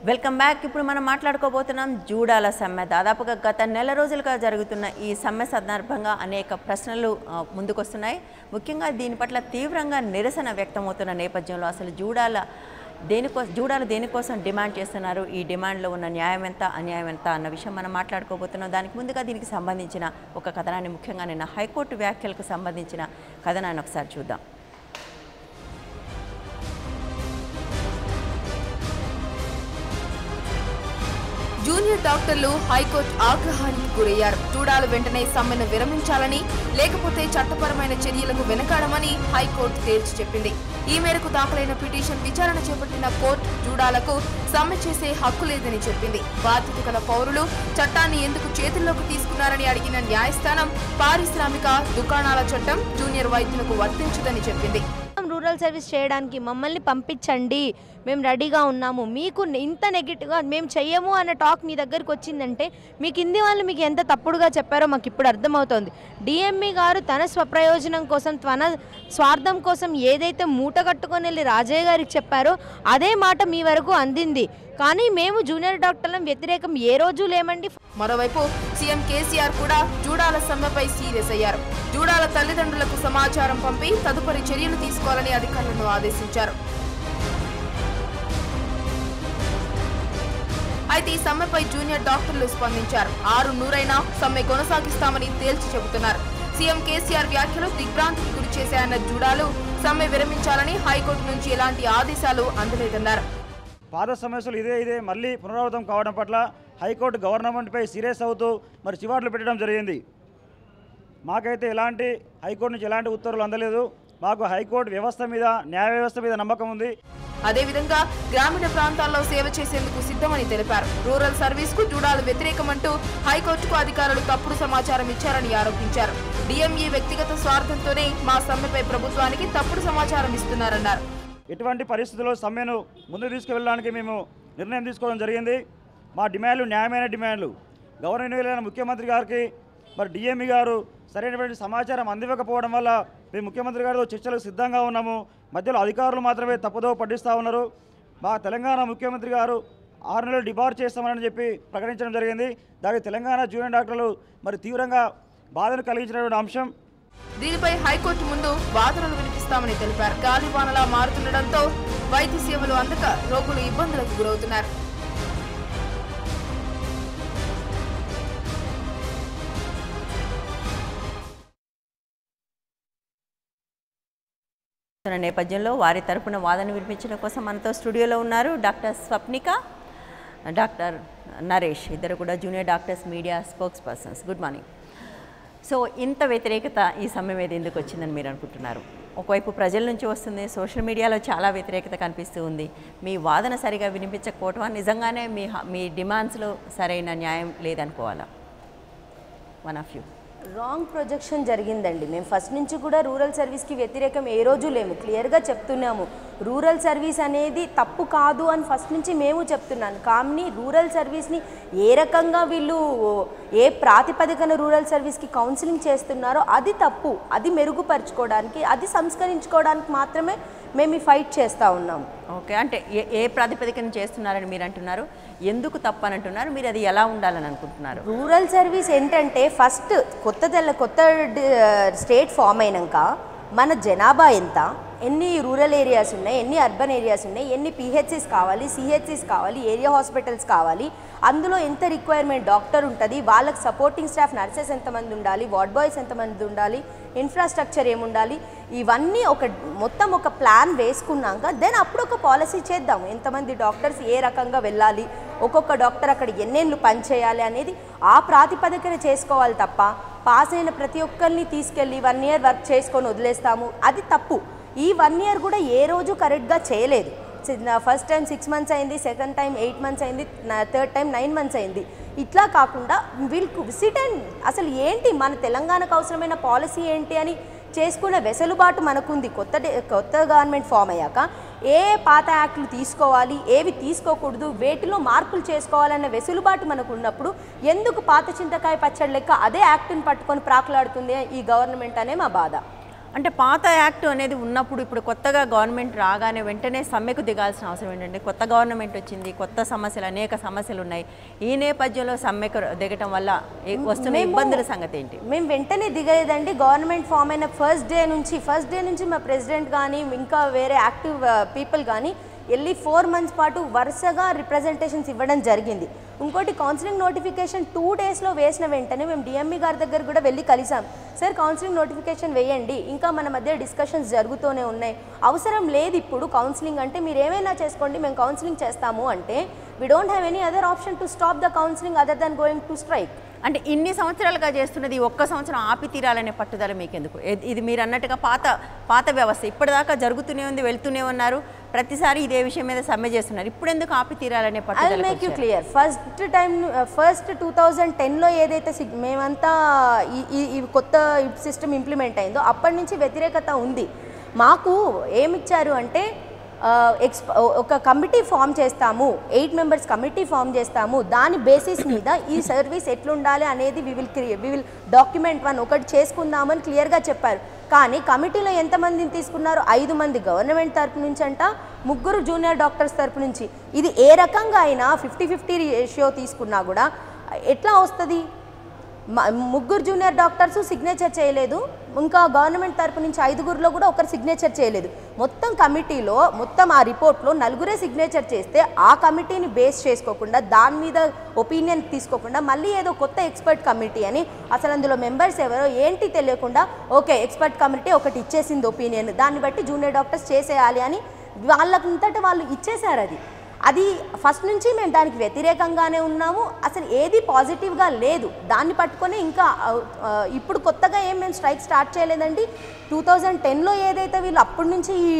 Welcome back. ఇప్పుడు మనం మాట్లాడుకోబోతున్నాం జూడాల సమ్మె. దాదాపుగా గత నెల రోజులుగా జరుగుతున్న ఈ సమ్మె సందర్భంగా అనేక ప్రశ్నలు ముందుకొస్తున్నాయి. ముఖ్యంగా దీని పట్ల తీవ్రంగా నిరసన వ్యక్తమవుతున్న నేపథ్యంలో అసలు జూడాలు దేనికోసం డిమాండ్ చేస్తున్నారు, ఈ డిమాండ్లో ఉన్న న్యాయం ఎంత అన్యాయం ఎంత అన్న విషయం మనం మాట్లాడుకోబోతున్నాం. దానికి ముందుగా దీనికి సంబంధించిన ఒక కథనాన్ని, ముఖ్యంగా నిన్న హైకోర్టు వ్యాఖ్యలకు సంబంధించిన కథనాన్ని ఒకసారి చూద్దాం. జూనియర్ జూనియర్ డాక్టర్లు హైకోర్టు ఆగ్రహానికి గురయ్యారు. జూడాలు వెంటనే సమ్మెను విరమించాలని, లేకపోతే చట్టపరమైన చర్యలకు వెనకాడమని హైకోర్టు తేల్చి చెప్పింది. ఈ మేరకు దాఖలైన పిటిషన్ విచారణ చేపట్టిన కోర్టు జూడాలకు సమ్మె చేసే హక్కు లేదని చెప్పింది. బాధ్యత గల పౌరులు చట్టాన్ని ఎందుకు చేతుల్లోకి తీసుకున్నారని అడిగిన న్యాయస్థానం పారిశ్రామిక దుకాణాల చట్టం జూనియర్ వైద్యులకు వర్తించదని చెప్పింది. రూరల్ సర్వీస్ చేయడానికి మమ్మల్ని పంపించండి, మేము రెడీగా ఉన్నాము. మీకు ఇంత నెగిటివ్గా మేము చెయ్యము అన్న టాక్ మీ దగ్గరికి వచ్చిందంటే మీ కింది వాళ్ళు మీకు ఎంత తప్పుడుగా చెప్పారో మాకు ఇప్పుడు అర్థమవుతోంది. డిఎంఈ గారు తన స్వప్రయోజనం కోసం, తన స్వార్థం కోసం ఏదైతే మూట కట్టుకొని వెళ్ళి రాజయ్య గారికి చెప్పారో అదే మాట మీ వరకు అందింది. కానీ మేము జూనియర్ డాక్టర్లను వ్యతిరేకం ఏ రోజు లేమండి. మరోవైపు సీఎం కేసీఆర్ కూడా జూడాల సమ్మెపై సీరియస్ అయ్యారు. జూడాల తల్లిదండ్రులకు సమాచారం పంపి తదుపరి చర్యలు తీసుకోవాలని అధికారులను ఆదేశించారు. అయితే ఈ సమ్మెపై జూనియర్ డాక్టర్లు స్పందించారు. 6 సమ్మె కొనసాగిస్తామని తేల్చి చెబుతున్నారు. సీఎం కేసీఆర్ వ్యాఖ్యలు దిగ్భ్రాంతికి గురి చేశాయన్న జూడాలు సమ్మె విరమించాలని హైకోర్టు నుంచి ఎలాంటి ఆదేశాలు అందలేదన్నారు. పాత సమస్యలు ఇదే మళ్ళీ పునరావృతం కావడం పట్ల హైకోర్టు గవర్నమెంట్పై సీరియస్ అవుతూ మరి చివాట్లు పెట్టడం జరిగింది. మాకైతే హైకోర్టు నుంచి ఎలాంటి ఉత్తర్వులు అందలేదు. మాకు హైకోర్టు వ్యవస్థ మీద, న్యాయ వ్యవస్థ మీద నమ్మకం ఉంది. అదేవిధంగా గ్రామీణ ప్రాంతాల్లో సేవ చేసేందుకు సిద్ధమని తెలిపారు. రూరల్ సర్వీస్ కు జూడాలు వ్యతిరేకమంటూ హైకోర్టుకు అధికారులు తప్పుడు సమాచారం ఇచ్చారని ఆరోపించారు. డిఎంఈ వ్యక్తిగత స్వార్థంతోనే మా సమ్మెపై ప్రభుత్వానికి తప్పుడు సమాచారం ఇస్తున్నారన్నారు. ఇటువంటి పరిస్థితుల్లో సమ్మెను ముందుకు తీసుకువెళ్ళడానికి మేము నిర్ణయం తీసుకోవడం జరిగింది. మా డిమాండ్లు న్యాయమైన డిమాండ్లు. గవర్నర్ ముఖ్యమంత్రి గారికి మరి డిఎంఈ గారు సరైనటువంటి సమాచారం అందివ్వకపోవడం వల్ల మేము ముఖ్యమంత్రి గారితో చర్చలకు సిద్ధంగా ఉన్నాము. మధ్యలో అధికారులు మాత్రమే తప్పుదో పట్టిస్తూ ఉన్నారు. మా తెలంగాణ ముఖ్యమంత్రి గారు 6 నెలలు డిబార్ చేస్తామని చెప్పి ప్రకటించడం జరిగింది. దానికి తెలంగాణ జూనియర్ డాక్టర్లు మరి తీవ్రంగా బాధను కలిగించినటువంటి అంశం. దీనిపై హైకోర్టు ముందు వాదనలు వినిపిస్తామని తెలిపారు. గాలివానలా మారుతుండటంతో వైద్య సేవలు అందక రోగులు ఇబ్బందులకు గురవుతున్నారు. నేపథ్యంలో వారి తరపున వాదన వినిపించడం కోసం మనతో స్టూడియోలో ఉన్నారు డాక్టర్ స్వప్నిక, డాక్టర్ నరేష్, ఇద్దరు కూడా junior doctors media spokes persons. Good morning. So ఇంత వ్యతిరేకత ఈ సమ్మె మీద ఎందుకు వచ్చిందని మీరు అనుకుంటున్నారు? ఒకవైపు ప్రజల నుంచి వస్తుంది, సోషల్ మీడియాలో చాలా వ్యతిరేకత కనిపిస్తూ ఉంది. మీ వాదన సరిగా వినిపించకపోవటం నిజంగానే మీ డిమాండ్స్లో సరైన న్యాయం లేదనుకోవాలా? One of you. Wrong projection జరిగిందండి. మేము ఫస్ట్ నుంచి కూడా రూరల్ సర్వీస్కి వ్యతిరేకం ఏ రోజు లేము, క్లియర్గా చెప్తున్నాము. రూరల్ సర్వీస్ అనేది తప్పు కాదు అని ఫస్ట్ నుంచి మేము చెప్తున్నాను. కానీ రూరల్ సర్వీస్ని ఏ రకంగా వీళ్ళు ఏ ప్రాతిపదికన రూరల్ సర్వీస్కి కౌన్సిలింగ్ చేస్తున్నారో అది తప్పు. అది మెరుగుపరుచుకోవడానికి, అది సంస్కరించుకోవడానికి మాత్రమే మేము ఈ ఫైట్ చేస్తూ ఉన్నాము. ఓకే, అంటే ఏ ప్రాతిపదికన చేస్తున్నారని మీరు అంటున్నారు, ఎందుకు తప్పు అని అంటున్నారు, మీరు అది ఎలా ఉండాలని అనుకుంటున్నారు? రూరల్ సర్వీస్ ఏంటంటే ఫస్ట్ కొత్త స్టేట్ ఫామ్ అయినాక మన జనాభా ఎంత, ఎన్ని రూరల్ ఏరియాస్ ఉన్నాయి, ఎన్ని అర్బన్ ఏరియాస్ ఉన్నాయి, ఎన్ని పిహెచ్సిస్ కావాలి, సిహెచ్సిస్ కావాలి, ఏరియా హాస్పిటల్స్ కావాలి, అందులో ఎంత రిక్వైర్మెంట్ డాక్టర్ ఉంటుంది, వాళ్ళకి సపోర్టింగ్ స్టాఫ్ నర్సెస్ ఎంతమంది ఉండాలి, వార్డ్ బాయ్స్ ఎంతమంది ఉండాలి, ఇన్ఫ్రాస్ట్రక్చర్ ఏముండాలి, ఇవన్నీ మొత్తం ఒక ప్లాన్ వేసుకున్నాక దెన్ అప్పుడు ఒక పాలసీ చేద్దాం. ఎంతమంది డాక్టర్స్ ఏ రకంగా వెళ్ళాలి, ఒక్కొక్క డాక్టర్ అక్కడ ఎన్నేళ్ళు పనిచేయాలి అనేది ఆ ప్రాతిపదికన చేసుకోవాలి తప్ప పాస్ అయిన ప్రతి ఒక్కరిని తీసుకెళ్ళి 1 year వర్క్ చేసుకొని వదిలేస్తాము, అది తప్పు. ఈ 1 year కూడా ఏ రోజు కరెక్ట్గా చేయలేదు. ఫస్ట్ టైం 6 months అయింది, సెకండ్ టైం 8 months అయింది, థర్డ్ టైం 9 months అయింది. ఇట్లా కాకుండా వీళ్ళకు విజిట్ అండ్ అసలు ఏంటి మన తెలంగాణకు అవసరమైన పాలసీ ఏంటి అని చేసుకునే వెసులుబాటు మనకుంది. కొత్త గవర్నమెంట్ ఫామ్ అయ్యాక ఏ పాత యాక్ట్లు తీసుకోవాలి, ఏవి తీసుకోకూడదు, వేటిలో మార్పులు చేసుకోవాలన్న వెసులుబాటు మనకు ఉన్నప్పుడు ఎందుకు పాత చింతకాయ పచ్చడి లెక్క అదే యాక్ట్ని పట్టుకొని ప్రాకులాడుతుంది ఈ గవర్నమెంట్ అనే మా బాధ. అంటే పాత యాక్ట్ అనేది ఉన్నప్పుడు ఇప్పుడు కొత్తగా గవర్నమెంట్ రాగానే వెంటనే సమ్మెకు దిగాల్సిన అవసరం ఏంటంటే, కొత్త గవర్నమెంట్ వచ్చింది, కొత్త సమస్యలు, అనేక సమస్యలు ఉన్నాయి. ఈ నేపథ్యంలో సమ్మెకు దిగటం వల్ల వస్తున్న ఇబ్బందుల సంగతి ఏంటి? మేము వెంటనే దిగలేదండి. గవర్నమెంట్ ఫామ్ అయిన ఫస్ట్ డే నుంచి మా ప్రెసిడెంట్ కానీ ఇంకా వేరే యాక్టివ్ పీపుల్ కానీ వెళ్ళి 4 months పాటు వరుసగా రిప్రజెంటేషన్స్ ఇవ్వడం జరిగింది. ఇంకోటి కౌన్సిలింగ్ నోటిఫికేషన్ 2 daysలో వేసిన వెంటనే మేము డిఎంఈ గారి దగ్గర కూడా వెళ్ళి కలిసాం. సార్ కౌన్సిలింగ్ నోటిఫికేషన్ వేయండి, ఇంకా మన మధ్య డిస్కషన్స్ జరుగుతూనే ఉన్నాయి, అవసరం లేదు ఇప్పుడు కౌన్సిలింగ్, అంటే మీరు ఏమైనా చేసుకోండి మేము కౌన్సిలింగ్ చేస్తాము అంటే we don't have any other option to stop the counselling other than going to strike. అంటే ఇన్ని సంవత్సరాలుగా చేస్తున్నది ఒక్క సంవత్సరం ఆపి తీరాలనే పట్టుదల మీకెందుకు? ఇది మీరు అన్నట్టుగా పాత వ్యవస్థ ఇప్పటిదాకా జరుగుతూనే ఉంది, వెళ్తూనే ఉన్నారు, ప్రతిసారి ఇదే విషయం మీద సమ్మె చేస్తున్నారు, ఇప్పుడు ఎందుకు ఆపి తీరాలనే పట్టుదల? I make you clear. First 2010లో ఏదైతే మేమంతా ఈ కొత్త సిస్టమ్ ఇంప్లిమెంట్ అయిందో అప్పటి నుంచి వ్యతిరేకత ఉంది. మాకు ఏమిచ్చారు అంటే ఒక కమిటీ ఫామ్ చేస్తాము, 8 మెంబర్స్ కమిటీ ఫామ్ చేస్తాము, దాని బేసిస్ మీద ఈ సర్వీస్ ఎట్లుండాలి అనేది వి విల్ డాక్యుమెంట్ 1 ఒకటి చేసుకుందామని క్లియర్గా చెప్పారు. కానీ కమిటీలో ఎంతమందిని తీసుకున్నారు? 5 మంది గవర్నమెంట్ తరపు నుంచి అంట, 3 జూనియర్ డాక్టర్స్ తరపు నుంచి. ఇది ఏ రకంగా అయినా 50-50 రేషియో తీసుకున్నా కూడా ఎట్లా వస్తుంది? 3 జూనియర్ డాక్టర్స్ సిగ్నేచర్ చేయలేదు, ఇంకా గవర్నమెంట్ తరపు నుంచి 5గురిలో కూడా ఒకరు సిగ్నేచర్ చేయలేదు. మొత్తం కమిటీలో మొత్తం ఆ రిపోర్ట్లో 4 సిగ్నేచర్ చేస్తే ఆ కమిటీని బేస్ చేసుకోకుండా దాని మీద ఒపీనియన్ తీసుకోకుండా మళ్ళీ ఏదో కొత్త ఎక్స్పర్ట్ కమిటీ అని అసలు అందులో మెంబర్స్ ఎవరో ఏంటి తెలియకుండా ఓకే ఎక్స్పర్ట్ కమిటీ ఒకటి ఇచ్చేసింది ఒపీనియన్, దాన్ని బట్టి జూనియర్ డాక్టర్స్ చేసేయాలి అని వాళ్ళంతటా వాళ్ళు ఇచ్చేశారు. అది ఫస్ట్ నుంచి మేము దానికి వ్యతిరేకంగానే ఉన్నాము. అసలు ఏది పాజిటివ్గా లేదు. దాన్ని పట్టుకొని ఇంకా ఇప్పుడు కొత్తగా ఏం మేము స్ట్రైక్ స్టార్ట్ చేయలేదండి. 2010లో ఏదైతే వీళ్ళు అప్పటి నుంచి ఈ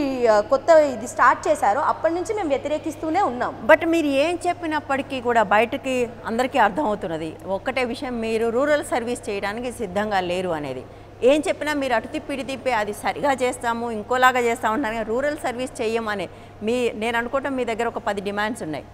కొత్త ఇది స్టార్ట్ చేశారో అప్పటి నుంచి మేము వ్యతిరేకిస్తూనే ఉన్నాం. బట్ మీరు ఏం చెప్పినప్పటికీ కూడా బయటకి అందరికీ అర్థమవుతున్నది ఒకటే విషయం, మీరు రూరల్ సర్వీస్ చేయడానికి సిద్ధంగా లేరు అనేది. ఏం చెప్పినా మీరు అటు తిప్పి ఇటు తిప్పి అది సరిగా చేస్తాము ఇంకోలాగా చేస్తామంటారు, రూరల్ సర్వీస్ చెయ్యమని నేను అనుకుంటాం మీ దగ్గర ఒక 10 డిమాండ్స్ ఉన్నాయి.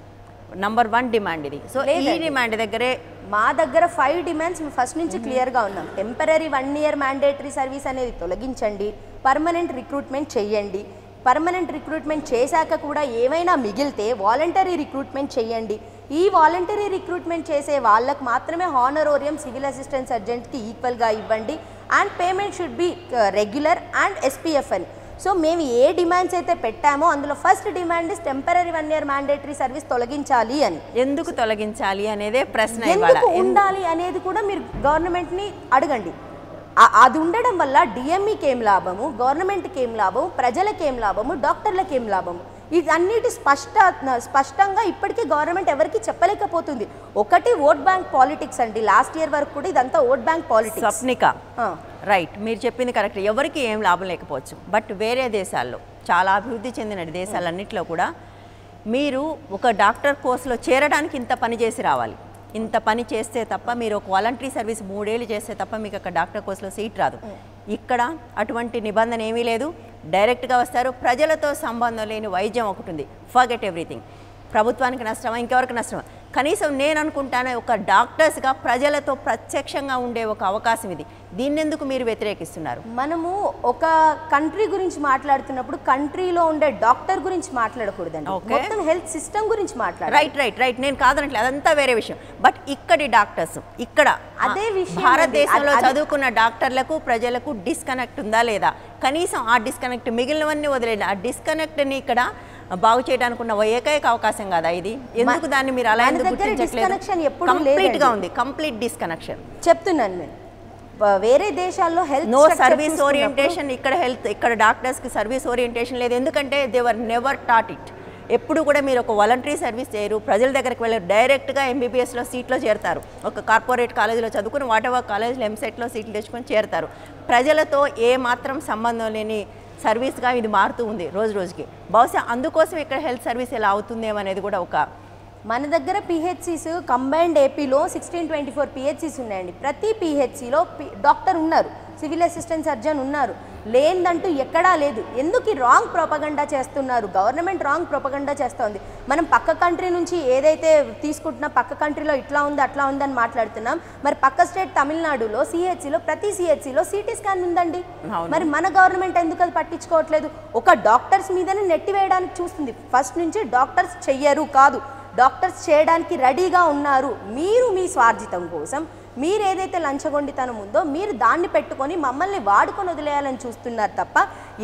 నంబర్ 1 డిమాండ్ ఇది. సో ఈ డిమాండ్ దగ్గరే మా దగ్గర 5 డిమాండ్స్ ఫస్ట్ నుంచి క్లియర్గా ఉన్నాం. టెంపరీ 1 ఇయర్ మ్యాండేటరీ సర్వీస్ అనేది తొలగించండి, పర్మనెంట్ రిక్రూట్మెంట్ చెయ్యండి, పర్మనెంట్ రిక్రూట్మెంట్ చేశాక కూడా ఏమైనా మిగిలితే వాలంటరీ రిక్రూట్మెంట్ చేయండి. ఈ వాలంటరీ రిక్రూట్మెంట్ చేసే వాళ్ళకు మాత్రమే హానరోరియం సివిల్ అసిస్టెంట్ సర్జెంట్కి ఈక్వల్గా ఇవ్వండి and payment should be regular and SPFN. So మేము ఏ డిమాండ్స్ అయితే పెట్టామో అందులో first demand is temporary 1 year mandatory service తొలగించాలి అని. ఎందుకు తొలగించాలి అనేదే ప్రశ్న. ఎందుకు ఉండాలి అనేది కూడా మీరు గవర్నమెంట్ని అడగండి. అది ఉండడం వల్ల డిఎంఈకి ఏం లాభము, గవర్నమెంట్కి ఏం లాభము, ప్రజలకి ఏం లాభము, డాక్టర్లకి ఏం లాభము, ఇది అన్నిటి స్పష్టంగా ఇప్పటికీ గవర్నమెంట్ ఎవరికి చెప్పలేకపోతుంది. ఒకటి ఓట్ బ్యాంక్ పాలిటిక్స్ అండి. లాస్ట్ ఇయర్ వరకు కూడా ఇదంతా vote bank politics. Swapnika right, మీరు చెప్పింది కరెక్ట్. ఎవరికి ఏం లాభం లేకపోవచ్చు, బట్ వేరే దేశాల్లో చాలా అభివృద్ధి చెందిన దేశాలన్నింటిలో కూడా మీరు ఒక డాక్టర్ కోర్సులో చేరడానికి ఇంత పని చేసి రావాలి, ఇంత పని చేస్తే తప్ప మీరు ఒక వాలంటరీ సర్వీస్ 3 ఏళ్ళు చేస్తే తప్ప మీకు అక్కడ డాక్టర్ కోర్సులో సీట్ రాదు. ఇక్కడ అటువంటి నిబంధన ఏమీ లేదు, డైరెక్ట్గా వస్తారు. ప్రజలతో సంబంధం లేని వైద్యం ఒకటి ఉంది, ఫర్గెట్ ఎవ్రీథింగ్. ప్రభుత్వానికి నష్టమా ఇంకెవరికి నష్టమా? కనీసం నేను అనుకుంటాను ఒక డాక్టర్స్గా ప్రజలతో ప్రత్యక్షంగా ఉండే ఒక అవకాశం ఇది. దీన్నెందుకు మీరు వ్యతిరేకిస్తున్నారు? మనము ఒక కంట్రీ గురించి మాట్లాడుతున్నప్పుడు కంట్రీలో ఉండే డాక్టర్ గురించి మాట్లాడకూడదండి, మొత్తం హెల్త్ సిస్టమ్ గురించి మాట్లాడాలి. రైట్ రైట్ రైట్, నేను కాదనట్లేదు, అదంతా వేరే విషయం. బట్ ఇక్కడి డాక్టర్స్ ఇక్కడ అదే విషయం, భారతదేశంలో చదువుకున్న డాక్టర్లకు ప్రజలకు డిస్కనెక్ట్ ఉందా లేదా? కనీసం ఆ డిస్కనెక్ట్ మిగిలినవన్నీ వదిలేండి, ఆ డిస్కనెక్ట్ని ఇక్కడ బాగు చేయడానికి ఉన్న ఏకైక అవకాశం కదా ఇది. ఎందుకు దాన్ని మీరు అలా ఎందుకు గుర్తించట్లేదు? కంప్లీట్గా ఉంది, కంప్లీట్ డిస్కనెక్షన్ చెప్తున్నాను నేను. వేరే దేశాల్లో హెల్త్ నో సర్వీస్ ఓరియంటేషన్, ఇక్కడ హెల్త్ ఇక్కడ డాక్టర్స్కి సర్వీస్ ఓరియంటేషన్ లేదు. ఎందుకంటే they were never taught it. ఎప్పుడు కూడా మీరు ఒక వాలంటరీ సర్వీస్ చేయరు, ప్రజల దగ్గరికి వెళ్ళారు, డైరెక్ట్గా MBBSలో సీట్లో చేరుతారు. ఒక కార్పొరేట్ కాలేజీలో చదువుకుని వాటెవర్ కాలేజీలో ఎంసెట్లో సీట్లు తెచ్చుకొని చేరుతారు. ప్రజలతో ఏ మాత్రం సంబంధం లేని సర్వీస్గా ఇది మారుతూ ఉంది రోజు రోజుకి. బహుశా అందుకోసం ఇక్కడ హెల్త్ సర్వీస్ ఎలా అవుతుందేమో అనేది కూడా ఒక. మన దగ్గర PHCs కంబైన్డ్ ఏపీలో 1624 PHCs ఉన్నాయండి. ప్రతి PHCలో డాక్టర్ ఉన్నారు, సివిల్ అసిస్టెంట్ సర్జన్ ఉన్నారు, లేదంటూ ఎక్కడా లేదు. ఎందుకు రాంగ్ ప్రొపగండా చేస్తున్నారు? గవర్నమెంట్ రాంగ్ ప్రొపగండా చేస్తోంది. మనం పక్క కంట్రీ నుంచి ఏదైతే తీసుకుంటున్నా పక్క కంట్రీలో ఇట్లా ఉంది అట్లా ఉందని మాట్లాడుతున్నాం. మరి పక్క స్టేట్ తమిళనాడులో CHCలో ప్రతి CHCలో CT స్కాన్ ఉందండి. మరి మన గవర్నమెంట్ ఎందుకు అది పట్టించుకోవట్లేదు? ఒక డాక్టర్స్ మీదనే నెట్టి వేయడానికి చూస్తుంది. ఫస్ట్ నుంచి డాక్టర్స్ చెయ్యరు కాదు, డాక్టర్స్ చేయడానికి రెడీగా ఉన్నారు. మీరు మీ స్వార్జితం కోసం మీరు ఏదైతే లంచగొండితనం ఉందో మీరు దాన్ని పెట్టుకొని మమ్మల్ని వాడుకొని వదిలేయాలని చూస్తున్నారు తప్ప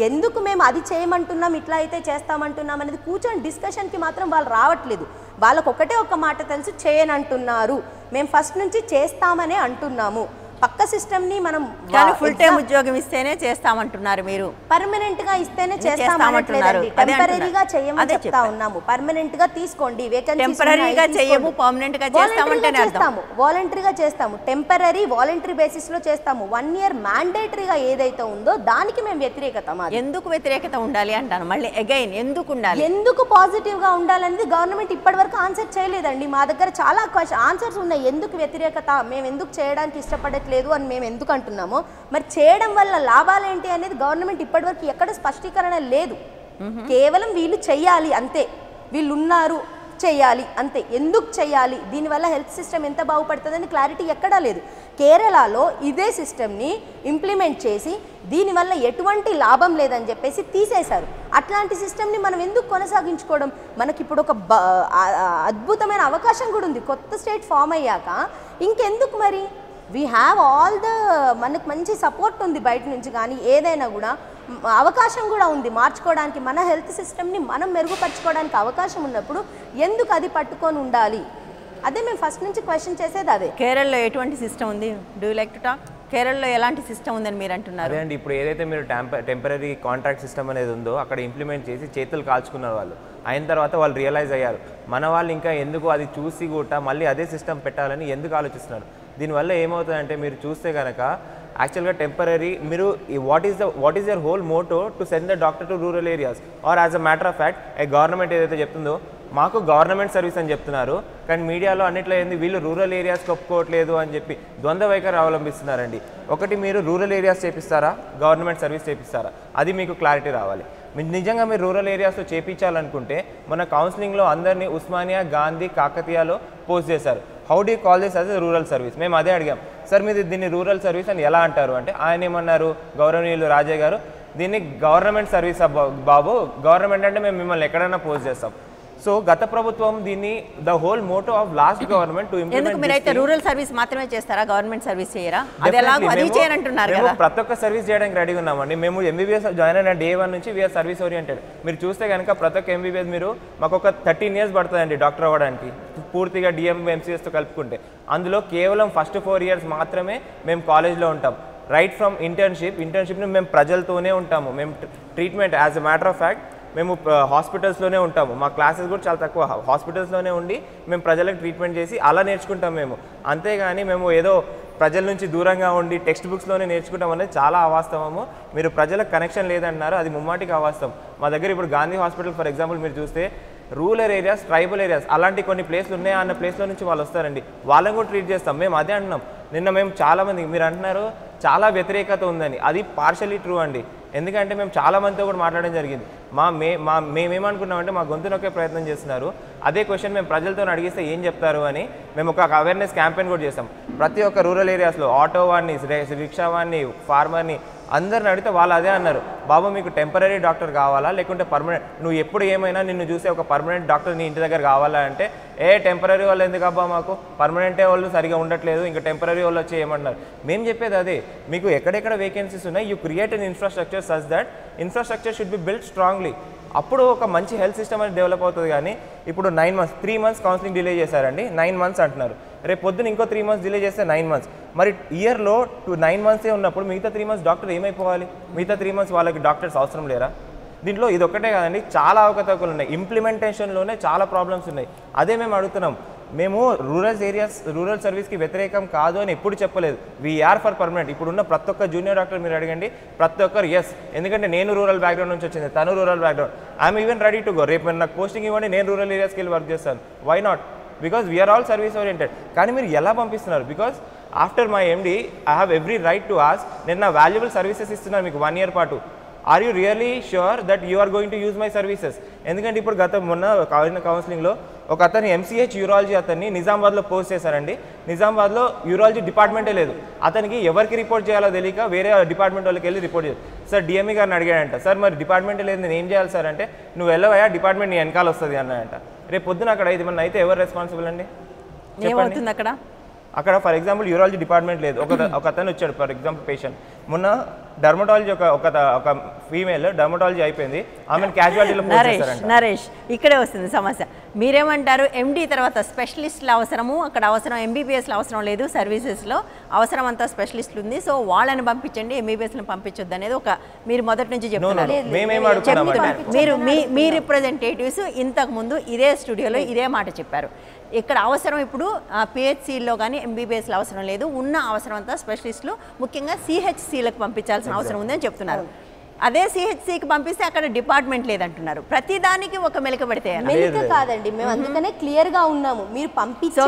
ఎందుకు మేము అది చేయమంటున్నాం ఇట్లా అయితే చేస్తామంటున్నాం అనేది కూర్చొని డిస్కషన్కి మాత్రం వాళ్ళు రావట్లేదు. వాళ్ళకు ఒకటే ఒక మాట తెలుసు, చేయనంటున్నారు. మేము ఫస్ట్ నుంచి చేస్తామనే అంటున్నాము. పక్క సిస్టమ్ని మనం కానీ ఫుల్ టైం ఉద్యోగం ఇస్తేనే చేస్తామంటున్నారు మీరు. పర్మనెంట్గా ఇస్తేనే చేస్తామంటున్నారండి. టెంపరీగా చేయమని చెప్తా ఉన్నాము. పర్మనెంట్గా తీసుకోండి, టెంపరీగా చేయము, పర్మనెంట్గా చేస్తామంటేనే చేస్తాము, వాలంటరీగా చేస్తాము, టెంపరీ వాలంటరీ బేసిస్లో చేస్తాము. 1 ఇయర్ మ్యాండేటరీగా ఏదైతే ఉందో దానికి మేము వ్యతిరేకత. ఎందుకు వ్యతిరేకత ఉండాలి అంటాను మళ్ళీ అగైన్, ఎందుకు ఉండాలి, ఎందుకు పాజిటివ్గా ఉండాలనేది గవర్నమెంట్ ఇప్పటివరకు ఆన్సర్ చేయలేదండి. మా దగ్గర చాలా ఆన్సర్స్ ఉన్నాయి. ఎందుకు వ్యతిరేకత, మేము ఎందుకు చేయడానికి ఇష్టపడట్లేదు అని మేము ఎందుకు అంటున్నామో, మరి చేయడం వల్ల లాభాలు ఏంటి అనేది గవర్నమెంట్ ఇప్పటివరకు ఎక్కడ స్పష్టీకరణ లేదు. కేవలం వీళ్ళు చెయ్యాలి అంతే, వీళ్ళు ఉన్నారు చేయాలి అంతే. ఎందుకు చేయాలి, దీనివల్ల హెల్త్ సిస్టమ్ ఎంత బాగుపడుతుందని క్లారిటీ ఎక్కడా లేదు. కేరళలో ఇదే సిస్టమ్ని ఇంప్లిమెంట్ చేసి దీనివల్ల ఎటువంటి లాభం లేదని చెప్పేసి తీసేశారు. అట్లాంటి సిస్టమ్ని మనం ఎందుకు కొనసాగించుకోవడం? మనకి ఇప్పుడు ఒక అద్భుతమైన అవకాశం కూడా ఉంది. కొత్త స్టేట్ ఫామ్ అయ్యాక ఇంకెందుకు మరి? వీ హ్యావ్ ఆల్ ద, మనకు మంచి సపోర్ట్ ఉంది బయట నుంచి, కానీ ఏదైనా కూడా అవకాశం కూడా ఉంది మార్చుకోవడానికి. మన హెల్త్ సిస్టమ్ని మనం మెరుగుపరచుకోవడానికి అవకాశం ఉన్నప్పుడు ఎందుకు అది పట్టుకొని ఉండాలి? అదే మేము ఫస్ట్ నుంచి క్వశ్చన్ చేసేది అదే. కేరళలో ఎటువంటి సిస్టమ్ ఉంది? Do like to talk? కేరళలో ఎలాంటి సిస్టమ్ ఉందని మీరు అంటున్నారు? అదే అండి, ఇప్పుడు ఏదైతే మీరు టెంపరీ కాంట్రాక్ట్ సిస్టమ్ అనేది ఉందో అక్కడ ఇంప్లిమెంట్ చేసి చేతులు కాల్చుకున్నారు వాళ్ళు. అయిన తర్వాత వాళ్ళు రియలైజ్ అయ్యారు, మన వాళ్ళు ఇంకా ఎందుకు అది చూసి కూడా మళ్ళీ అదే సిస్టమ్ పెట్టాలని ఎందుకు ఆలోచిస్తున్నారు. దీనివల్ల ఏమవుతుందంటే మీరు చూస్తే కనుక యాక్చువల్గా టెంపరీ మీరు what is your whole motto to send the doctor to rural areas or as a matter of fact government ఏదైతే చెప్తుందో మాకు గవర్నమెంట్ సర్వీస్ అని చెప్తున్నారు, కానీ మీడియాలో అన్నిట్లో ఏంది వీళ్ళు రూరల్ ఏరియాస్కి ఒప్పుకోవట్లేదు అని చెప్పి ద్వంద్వ వైఖరి అవలంబిస్తున్నారండి. ఒకటి మీరు రూరల్ ఏరియాస్ చేపిస్తారా, గవర్నమెంట్ సర్వీస్ చేపిస్తారా, అది మీకు క్లారిటీ రావాలి. నిజంగా మీరు రూరల్ ఏరియాస్లో చేయించాలనుకుంటే మన కౌన్సిలింగ్లో అందరినీ ఉస్మానియా, గాంధీ, కాకతీయలో పోస్ట్ చేశారు. How do call this as a rural service? మేము అదే అడిగాం, సార్ మీరు దీన్ని రూరల్ సర్వీస్ అని ఎలా అంటారు అంటే ఆయన ఏమన్నారు, గౌరవనీయులు రాజయ్య గారు, దీన్ని గవర్నమెంట్ సర్వీస్ బాబు, గవర్నమెంట్ అంటే మేము మిమ్మల్ని ఎక్కడైనా పోస్ట్ చేస్తాం. సో గత ప్రభుత్వం దీన్ని the whole motto of last government to implement. మీరైతే రూరల్ సర్వీస్ మాత్రమే చేస్తారా, గవర్నమెంట్ సర్వీస్ చేయరా? అది ఎలాగో అది చేయనంటున్నారు కదా. ప్రతి ఒక్క సర్వీస్ చేయడానికి రెడీగా ఉన్నామండి. మేము ఎంబీబీఎస్ జాయిన్ అయిన డే 1 నుంచి వీఆర్ సర్వీస్ ఓరియంటెడ్. మీరు చూస్తే కనుక ప్రతి ఒక్క ఎంబీబీఎస్ మీరు మాకు ఒక 13 years పడుతుందండి డాక్టర్ అవ్వడానికి, పూర్తిగా డిఎం ఎంసీఎస్తో కలుపుకుంటే. అందులో కేవలం ఫస్ట్ 4 years మాత్రమే మేము కాలేజ్లో ఉంటాం. రైట్ ఫ్రమ్ ఇంటర్న్షిప్ని మేము ప్రజలతోనే ఉంటాము. మేము treatment as a matter of fact మేము హాస్పిటల్స్లోనే ఉంటాము. మా క్లాసెస్ కూడా చాలా తక్కువ, హాస్పిటల్స్లోనే ఉండి మేము ప్రజలకు ట్రీట్మెంట్ చేసి అలా నేర్చుకుంటాం మేము. అంతేగాని మేము ఏదో ప్రజల నుంచి దూరంగా ఉండి టెక్స్ట్ బుక్స్లోనే నేర్చుకుంటాం అనేది చాలా అవాస్తవము. మీరు ప్రజలకు కనెక్షన్ లేదన్నారు, అది ముమ్మాటికి అవాస్తవం. మా దగ్గర ఇప్పుడు గాంధీ హాస్పిటల్ ఫర్ ఎగ్జాంపుల్ మీరు చూస్తే రూరల్ ఏరియాస్, ట్రైబల్ ఏరియాస్ అలాంటి కొన్ని ప్లేస్లు ఉన్నాయా అన్న ప్లేస్లో నుంచి వాళ్ళు వస్తారండి, వాళ్ళని కూడా ట్రీట్ చేస్తాం. మేము అదే అంటున్నాం. నిన్న మేము చాలామంది, మీరు అంటున్నారు చాలా వ్యతిరేకత ఉందని, అది పార్షల్లీ ట్రూ అండి. ఎందుకంటే మేము చాలామందితో కూడా మాట్లాడడం జరిగింది. మేమేమనుకున్నామంటే మా గొంతు నొక్కే ప్రయత్నం చేస్తున్నారు. అదే క్వశ్చన్ మేము ప్రజలతో అడిగిస్తే ఏం చెప్తారు అని మేము ఒక అవేర్నెస్ క్యాంపెయిన్ కూడా చేస్తాం. ప్రతి ఒక్క రూరల్ ఏరియాస్లో ఆటో వాడిని, రిక్షా వాడిని, ఫార్మర్ని అందరిని అడిగితే వాళ్ళు అదే అన్నారు, బాబు మీకు టెంపరీ డాక్టర్ కావాలా లేకుంటే పర్మనెంట్, నువ్వు ఎప్పుడు ఏమైనా నిన్ను చూసే ఒక పర్మనెంట్ డాక్టర్ నీ ఇంటి దగ్గర కావాలా అంటే, టెంపరీ వాళ్ళు ఎందుకు అబ్బా, మాకు పర్మనెంటే వాళ్ళు సరిగా ఉండట్లేదు, ఇంకా టెంపరీ వాళ్ళు వచ్చి ఏమన్నారు. మేము చెప్పేది అదే, మీకు ఎక్కడెక్కడ వేకెన్సీస్ ఉన్నాయి, you create an infrastructure such that infrastructure should be build strongly. అప్పుడు ఒక మంచి హెల్త్ సిస్టమ్ అనేది డెవలప్ అవుతుంది. కానీ ఇప్పుడు 9 months 3 months కౌన్సిలింగ్ డిలే చేశారండి, 9 months అంటున్నారు. రేపు పొద్దున ఇంకో 3 months డిలే చేస్తే 9 months. మరి ఇయర్లో 9 months ఉన్నప్పుడు మిగతా 3 months డాక్టర్ ఏమైపోవాలి? మిగతా 3 months వాళ్ళకి డాక్టర్స్ అవసరం లేరా? దీంట్లో ఇది ఒక్కటే కాదండి, చాలా అవకతవకలు ఉన్నాయి. ఇంప్లిమెంటేషన్లోనే చాలా ప్రాబ్లమ్స్ ఉన్నాయి. అదే మేము అడుగుతున్నాం. మేము రూరల్ సర్వీస్కి వ్యతిరేకం కాదు అని ఎప్పుడు చెప్పలేదు. We are for permanent. ఇప్పుడున్న ప్రతి ఒక్క జూనియర్ డాక్టర్ మీరు అడగండి, ప్రతి ఒక్కరు ఎస్. ఎందుకంటే నేను రూరల్ బ్యాక్గ్రౌండ్ నుంచి వచ్చింది, తను rural background. I'm even ready to go. రేపు నాకు పోస్టింగ్ ఇవ్వండి, నేను రూరల్ ఏరియాస్కి వెళ్ళి వర్క్ చేస్తాను. Why not? Because we are all service oriented. కానీ మీరు ఎలా పంపిస్తున్నారు? Because after my MD I have every right to ask, నేను నా వాల్యుబుల్ సర్వీసెస్ ఇస్తున్నాను మీకు 1 year పాటు. Are you really sure that you are going to use my services? ఎందుకంటే ఇప్పుడు మొన్న కౌన్సిలింగ్లో ఒక అతను ఎంసీహెచ్ యూరాలజీ అతన్ని నిజామాబాద్లో పోస్ట్ చేశారండి. నిజామాబాద్లో యూరాలజీ డిపార్ట్మెంటే లేదు. అతనికి ఎవరికి రిపోర్ట్ చేయాలో తెలియక వేరే డిపార్ట్మెంట్ వాళ్ళకి వెళ్ళి రిపోర్ట్ చేయాలి. సార్ డిఎంఈ గారిని అడిగాడంట, సార్ మరి డిపార్ట్మెంటే లేదు, నేను ఏం చేయాలి సార్ అంటే, నువ్వు వెళ్ళవయా, డిపార్ట్మెంట్ నీ వెనకాల వస్తుంది అన్నాడంట. రేపు పొద్దున అక్కడ అయితే ఎవరు రెస్పాన్సిబుల్ అండి? ఏమవుతుంది అక్కడ ఫర్ ఎగ్జాంపుల్ యూరాలజీ డిపార్ట్మెంట్ లేదు. ఒక అతను వచ్చాడు ఫర్ ఎగ్జాంపుల్ పేషెంట్, మొన్న డర్మటాలజీ ఒక ఫీమేల్ డర్మటాలజీ అయిపోయింది, ఆమెను క్యాజువాలిటీలో పోస్ట్ చేశారంట. నరేష్, ఇక్కడే వస్తుంది సమస్య. మీరేమంటారు? ఎండి తర్వాత స్పెషలిస్టుల అవసరము, అక్కడ అవసరం ఎంబీబీఎస్లో అవసరం లేదు, సర్వీసెస్లో అవసరం అంతా స్పెషలిస్టులు ఉంది, సో వాళ్ళని పంపించండి, ఎంబీబీఎస్ని పంపించొద్దు అనేది ఒక మీరు మొదటి నుంచి చెప్తున్నారు. మీరు మీ రిప్రజెంటేటివ్స్ ఇంతకుముందు ఇదే స్టూడియోలో ఇదే మాట చెప్పారు. ఇక్కడ అవసరం ఇప్పుడు పిహెచ్సిలో కానీ ఎంబీబీఎస్లో అవసరం లేదు, ఉన్న అవసరం అంతా స్పెషలిస్టులు ముఖ్యంగా సిహెచ్సిలకు పంపించాల్సిన అవసరం ఉందని చెప్తున్నారు. అదే సిహెచ్సికి పంపిస్తే అక్కడ డిపార్ట్మెంట్ లేదంటున్నారు. ప్రతిదానికి ఒక మెలిక పెడితే మెలిక కాదండి, మేము అందుకనే క్లియర్ గా ఉన్నాము. మీరు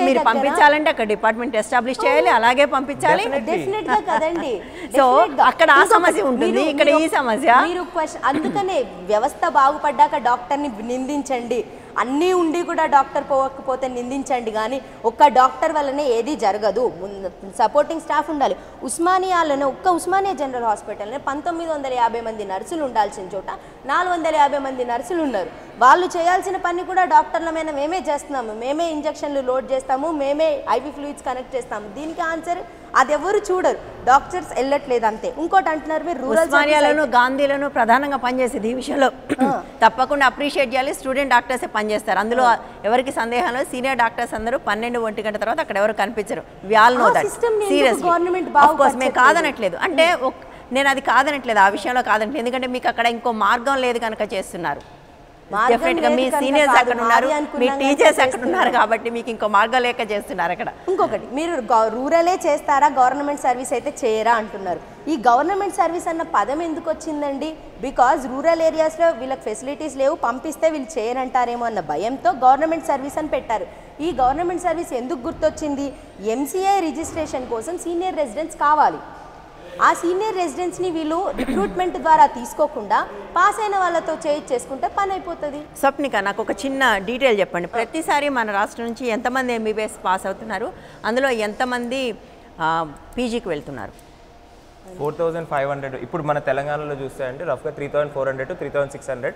మీరు పంపించాలంటే అక్కడ డిపార్ట్మెంట్ ఎస్టాబ్లిష్ చేయాలి, అలాగే పంపించాలి. డెఫినెట్ గా కదండి. సో అక్కడ ఆ సమస్య ఉంటుంది, ఇక్కడ ఈ సమస్య. మీరు అందుకనే వ్యవస్థ బాగుపడ్డాక డాక్టర్ని నిందించండి, అన్నీ ఉండి కూడా డాక్టర్ పోకపోతే నిందించండి, కానీ ఒక్క డాక్టర్ వల్లనే ఏది జరగదు. సపోర్టింగ్ స్టాఫ్ ఉండాలి. ఉస్మానియాలోనే ఒక్క ఉస్మానియా జనరల్ హాస్పిటల్నే 1950 మంది నర్సులు ఉండాల్సిన చోట 450 మంది నర్సులు ఉన్నారు. వాళ్ళు చేయాల్సిన పని కూడా డాక్టర్ల మీద మేమే చేస్తున్నాము, మేమే ఇంజక్షన్లు లోడ్ చేస్తాము, మేమే ఐవి ఫ్లూయిడ్స్ కనెక్ట్ చేస్తాము. దీనికి ఆన్సర్ అది ఎవరు చూడరు, డాక్టర్స్ వెళ్ళట్లేదు అంతే. ఇంకోటి అంటున్నారు మీరు ఉస్మానియాలోను గాంధీలోను ప్రధానంగా పనిచేసేది ఈ విషయంలో తప్పకుండా అప్రిషియేట్ చేయాలి. స్టూడెంట్ డాక్టర్సే పనిచేస్తారు, అందులో ఎవరికి సందేహం లేదు. సీనియర్ డాక్టర్స్ అందరూ 12-1 గంట తర్వాత అక్కడ ఎవరు కనిపించరు. మేము కాదనట్లేదు, అంటే నేను అది కాదనట్లేదు, ఆ విషయంలో కాదనట్లేదు, ఎందుకంటే మీకు అక్కడ ఇంకో మార్గం లేదు కనుక చేస్తున్నారు. డెఫినెట్గా మీ సీనియర్స్ అక్కడ ఉన్నారు, మీ టీచర్స్ అక్కడ ఉన్నారు కాబట్టి మీకు ఇంకో మార్గం లేక చేస్తున్నారు అక్కడ. ఇంకొకటి మీరు రూరలే చేస్తారా, గవర్నమెంట్ సర్వీస్ అయితే చేయరా అంటున్నారు. ఈ గవర్నమెంట్ సర్వీస్ అన్న పదం ఎందుకు వచ్చిందండి? బికాజ్ రూరల్ ఏరియాస్లో వీళ్ళకి ఫెసిలిటీస్ లేవు, పంపిస్తే వీళ్ళు చేయరంటారేమో అన్న భయంతో గవర్నమెంట్ సర్వీస్ అని పెట్టారు. ఈ గవర్నమెంట్ సర్వీస్ ఎందుకు గుర్తొచ్చింది? ఎంసీఐ రిజిస్ట్రేషన్ కోసం సీనియర్ రెసిడెంట్స్ కావాలి. ఆ సీనియర్ రెసిడెంట్స్ని వీళ్ళు రిక్రూట్మెంట్ ద్వారా తీసుకోకుండా పాస్ అయిన వాళ్ళతో చేసుకుంటే పని అయిపోతుంది. స్వప్నిక, నాకు ఒక చిన్న డీటెయిల్ చెప్పండి. ప్రతిసారి మన రాష్ట్రం నుంచి ఎంతమంది ఎంబీబీఎస్ పాస్ అవుతున్నారు, అందులో ఎంతమంది పీజీకి వెళ్తున్నారు? 4500. ఇప్పుడు మన తెలంగాణలో చూస్తే అంటే రఫ్గా 3400 to 3600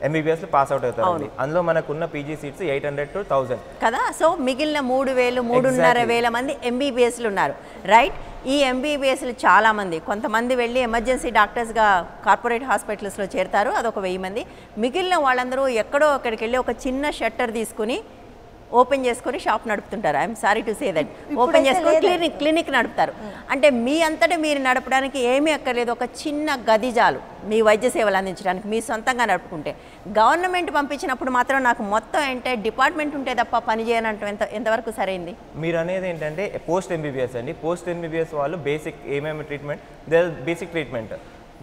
ఎంబీబీఎస్లో పాస్ అవుట్ అవుతారు. అందులో మనకున్న పీజీ సీట్స్ 800 to 1000 కదా. సో మిగిలిన 3,000-3,500 మంది ఎంబీబీఎస్లు ఉన్నారు, రైట్? ఈ ఎంబీబీఎస్లు చాలామంది, కొంతమంది వెళ్ళి ఎమర్జెన్సీ డాక్టర్స్గా కార్పొరేట్ హాస్పిటల్స్లో చేరుతారు, అదొక 1000 మంది. మిగిలిన వాళ్ళందరూ ఎక్కడో అక్కడికి వెళ్ళి ఒక చిన్న షట్టర్ తీసుకుని ఓపెన్ చేసుకొని షాప్ నడుపుతుంటారు. I'm sorry to say that. Open చేసుకొని క్లినిక్ నడుపుతారు. అంటే మీ అంతటా మీరు నడపడానికి ఏమీ అక్కర్లేదు, ఒక చిన్న గది చాలు మీ వైద్య సేవలు అందించడానికి, మీ సొంతంగా నడుపుకుంటే. గవర్నమెంట్ పంపించినప్పుడు మాత్రం నాకు మొత్తం అంటే డిపార్ట్మెంట్ ఉంటే తప్ప పని చేయనంటే ఎంతవరకు సరైంది? మీరు అనేది ఏంటంటే పోస్ట్ ఎంబీబీఎస్ అండి. పోస్ట్ ఎంబీబీఎస్ వాళ్ళు బేసిక్ ఏమేమి ట్రీట్మెంట్, బేసిక్ ట్రీట్మెంట్.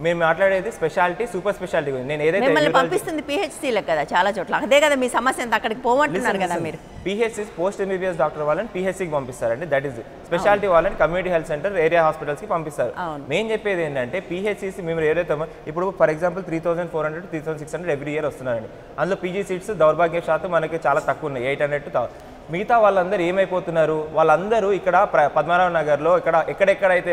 మేము మాట్లాడేది స్పెషాలిటీ, సూపర్ స్పెషాలిటీ గురించి. నేను ఏదైతే మిమ్మల్ని పంపిస్తుంది పిహెచ్సీలకు కదా చాలా చోట్ల, అదే కదా మీ సమస్య అంతా, అక్కడికి పోమంటున్నారు కదా మీరు. పిహెచ్సి పోస్ట్ ఎంబీబీఎస్ డాక్టర్ వాళ్ళని పిహెచ్సికి పంపిస్తారండి, దట్ ఈస్ స్పెషాలిటీ వాళ్ళని కమ్యూనిటీ హెల్త్ సెంటర్, ఏరియా హాస్పిటల్స్కి పంపిస్తారు. మేము చెప్పేది ఏంటంటే పిహెచ్సిసి మేము ఏదైతే ఇప్పుడు for example 3400 to 3600 every year వస్తున్నారండి. అందులో పీజీ సీట్స్ దౌర్భాగ్యశాతం మనకి చాలా తక్కువ ఉన్నాయి, 800 to 1000. మిగతా వాళ్ళందరూ ఏమైపోతున్నారు, వాళ్ళందరూ ఇక్కడ పద్మనాభ నగర్లో ఎక్కడెక్కడైతే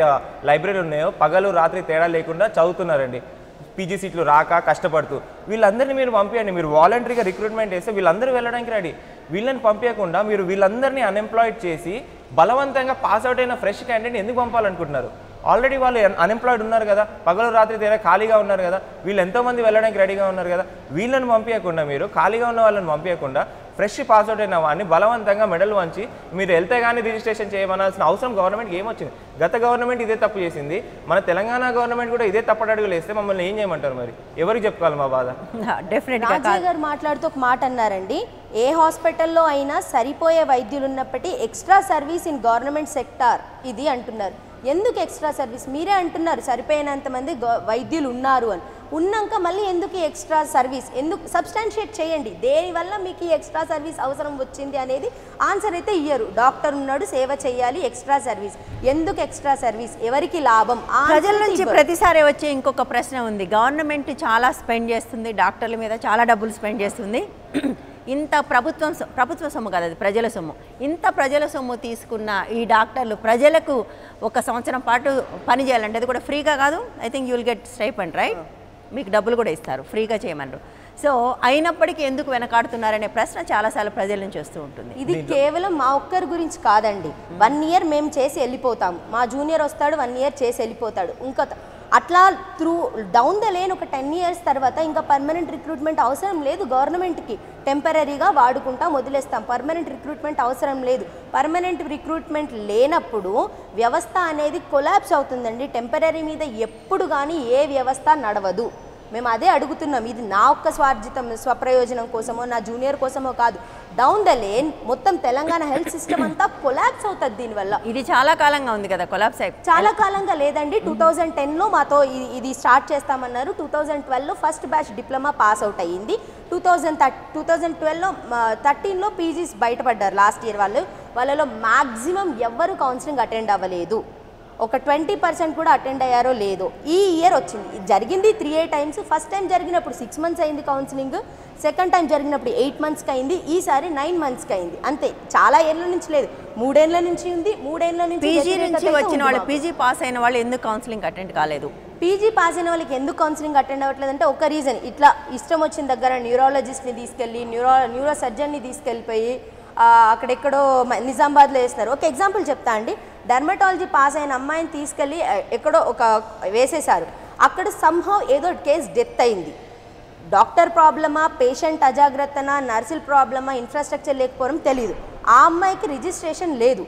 లైబ్రరీలు ఉన్నాయో పగలు రాత్రి తేడా లేకుండా చదువుతున్నారండి, పీజీ సీట్లు రాక కష్టపడుతూ. వీళ్ళందరినీ మీరు పంపించండి, మీరు వాలంటరీగా రిక్రూట్మెంట్ చేస్తే వీళ్ళందరూ వెళ్ళడానికి రెడీ. వీళ్ళని పంపించకుండా మీరు వీళ్ళందరినీ అన్ఎంప్లాయిడ్ చేసి బలవంతంగా పాస్ అవుట్ అయిన ఫ్రెష్ క్యాండిడేట్ని ఎందుకు పంపాలనుకుంటున్నారు? ఆల్రెడీ వాళ్ళు అన్ఎంప్లాయిడ్ ఉన్నారు కదా, పగలు రాత్రి తేడా ఖాళీగా ఉన్నారు కదా, వీళ్ళు ఎంతోమంది వెళ్ళడానికి రెడీగా ఉన్నారు కదా. వీళ్ళని పంపించకుండా, మీరు ఖాళీగా ఉన్న వాళ్ళని పంపించకుండా ఫ్రెష్ పాస్ అవుట్ అయిన వాడిని బలవంతంగా మెడల్ వంచి మీరు వెళ్తే కానీ రిజిస్ట్రేషన్ చేయమనాల్సిన అవసరం గవర్నమెంట్కి ఏమొచ్చింది? గత గవర్నమెంట్ ఇదే తప్పు చేసింది, మన తెలంగాణ గవర్నమెంట్ కూడా ఇదే తప్పటడుగులు వేస్తే మమ్మల్ని ఏం చేయమంటారు? మరి ఎవరికి చెప్పుకోవాలి మా బాధ? రాజయ్య గారు మాట్లాడుతూ ఒక మాట అన్నారండి, ఏ హాస్పిటల్లో అయినా సరిపోయే వైద్యులు ఉన్నప్పటికీ extra service in government sector ఇది అంటున్నారు. ఎందుకు ఎక్స్ట్రా సర్వీస్? మీరే అంటున్నారు సరిపోయినంత మంది వైద్యులు ఉన్నారు అని. ఉన్నాక మళ్ళీ ఎందుకు ఎక్స్ట్రా సర్వీస్? ఎందుకు సబ్స్టాన్షియేట్ చేయండి, దేనివల్ల మీకు ఈ ఎక్స్ట్రా సర్వీస్ అవసరం వచ్చింది అనేది ఆన్సర్ అయితే ఇయ్యరు. డాక్టర్ ఉన్నాడు, సేవ చేయాలి, ఎక్స్ట్రా సర్వీస్ ఎందుకు? ఎక్స్ట్రా సర్వీస్ ఎవరికి లాభం? ప్రజల నుంచి ప్రతిసారి వచ్చే ఇంకొక ప్రశ్న ఉంది, గవర్నమెంట్ చాలా స్పెండ్ చేస్తుంది, డాక్టర్ల మీద చాలా డబ్బులు స్పెండ్ చేస్తుంది, ఇంత ప్రభుత్వ సొమ్ము కాదు, అది ప్రజల సొమ్ము, ఇంత ప్రజల సొమ్ము తీసుకున్న ఈ డాక్టర్లు ప్రజలకు 1 సంవత్సరం పాటు పని చేయాలంటే అది కూడా ఫ్రీగా కాదు. I think you will get stipend, right? మీకు డబ్బులు కూడా ఇస్తారు, ఫ్రీగా చేయమన్నారు. సో అయినప్పటికీ ఎందుకు వెనకాడుతున్నారనే ప్రశ్న చాలాసార్లు ప్రజల నుంచి వస్తూ ఉంటుంది. ఇది కేవలం మా ఒక్కరి గురించి కాదండి. 1 year మేము చేసి వెళ్ళిపోతాము, మా జూనియర్ వస్తాడు 1 year చేసి వెళ్ళిపోతాడు, ఇంకా అట్లా డౌన్ ద లేన్ ఒక 10 years తర్వాత ఇంకా పర్మనెంట్ రిక్రూట్మెంట్ అవసరం లేదు గవర్నమెంట్కి. టెంపరీగా వాడుకుంటాం, వదిలేస్తాం. పర్మనెంట్ రిక్రూట్మెంట్ అవసరం లేదు. పర్మనెంట్ రిక్రూట్మెంట్ లేనప్పుడు వ్యవస్థ అనేది కొలాప్స్ అవుతుందండి. టెంపరీ మీద ఎప్పుడు కానీ ఏ వ్యవస్థ నడవదు. మేము అదే అడుగుతున్నాం. ఇది నా ఒక్క స్వప్రయోజనం కోసమో నా జూనియర్ కోసమో కాదు. డౌన్ ద లేన్ మొత్తం తెలంగాణ హెల్త్ సిస్టమ్ అంతా కొలాప్స్ అవుతుంది దీనివల్ల. ఇది చాలా కాలంగా ఉంది కదా కొలాప్స్ అయిపోయి. చాలా కాలంగా లేదండి. 2010లో మాతో ఇది స్టార్ట్ చేస్తామన్నారు. 2012లో first batch diploma pass out అయ్యింది. 2012లో 13లో పీజీస్ బయటపడ్డారు లాస్ట్ ఇయర్. వాళ్ళలో మ్యాక్సిమం ఎవ్వరు కౌన్సిలింగ్ అటెండ్ అవ్వలేదు. ఒక 20% కూడా అటెండ్ అయ్యారో లేదో. ఈ ఇయర్ వచ్చింది. జరిగింది 3 times. ఫస్ట్ టైం జరిగినప్పుడు 6 months అయింది కౌన్సిలింగ్. సెకండ్ టైం జరిగినప్పుడు 8 monthsకి అయింది. ఈసారి 9 monthsకి అయింది. అంతే. చాలా ఏళ్ళ నుంచి లేదు, 3 ఏళ్ళ నుంచి ఉంది. 3 ఏళ్ళ నుంచి పీజీ నుంచి వచ్చిన వాళ్ళు, పీజీ పాస్ అయిన వాళ్ళు ఎందుకు కౌన్సిలింగ్ అటెండ్ కాలేదు? పీజీ పాస్ అయిన వాళ్ళకి ఎందుకు కౌన్సిలింగ్ అటెండ్ అవ్వట్లేదు అంటే ఒక రీజన్, ఇట్లా ఇష్టం వచ్చిన దగ్గర న్యూరాలజిస్ట్ని తీసుకెళ్ళి న్యూరో సర్జన్ని తీసుకెళ్ళిపోయి అక్కడెక్కడో నిజామాబాద్లో వేస్తున్నారు. ఒక ఎగ్జాంపుల్ చెప్తా అండి. డర్మటాలజీ పాస్ అయిన అమ్మాయిని తీసుకెళ్ళి ఎక్కడో వేసేశారు. అక్కడ సంహవ్ ఏదో కేసు డెత్ అయింది. డాక్టర్ ప్రాబ్లమా, పేషెంట్ అజాగ్రత్తనా, నర్సుల ప్రాబ్లమా, ఇన్ఫ్రాస్ట్రక్చర్ లేకపోవడం తెలియదు. ఆ అమ్మాయికి రిజిస్ట్రేషన్ లేదు.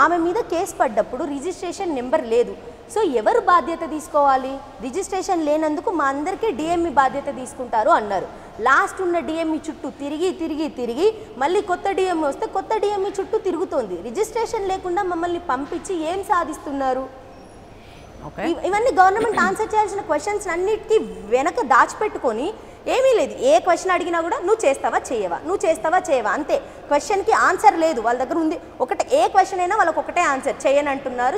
ఆమె మీద కేసు పడ్డప్పుడు రిజిస్ట్రేషన్ నెంబర్ లేదు. సో ఎవరు బాధ్యత తీసుకోవాలి? రిజిస్ట్రేషన్ లేనందుకు మా అందరికీ డిఎంఈ బాధ్యత తీసుకుంటారు అన్నారు. లాస్ట్ ఉన్న డిఎంఈ చుట్టూ తిరిగి మళ్ళీ కొత్త డిఎంఈ వస్తే కొత్త డిఎంఈ చుట్టూ తిరుగుతోంది. రిజిస్ట్రేషన్ లేకుండా మమ్మల్ని పంపించి ఏం సాధిస్తున్నారు? ఇవన్నీ గవర్నమెంట్ ఆన్సర్ చేయాల్సిన క్వశ్చన్స్ అన్నిటికీ వెనక దాచిపెట్టుకొని ఏమీ లేదు. ఏ క్వశ్చన్ అడిగినా కూడా నువ్వు చేస్తావా చేయవా అంతే. క్వశ్చన్కి ఆన్సర్ లేదు వాళ్ళ దగ్గర ఉంది. ఏ క్వశ్చన్ అయినా వాళ్ళకి ఒకటే ఆన్సర్, చేయనంటున్నారు.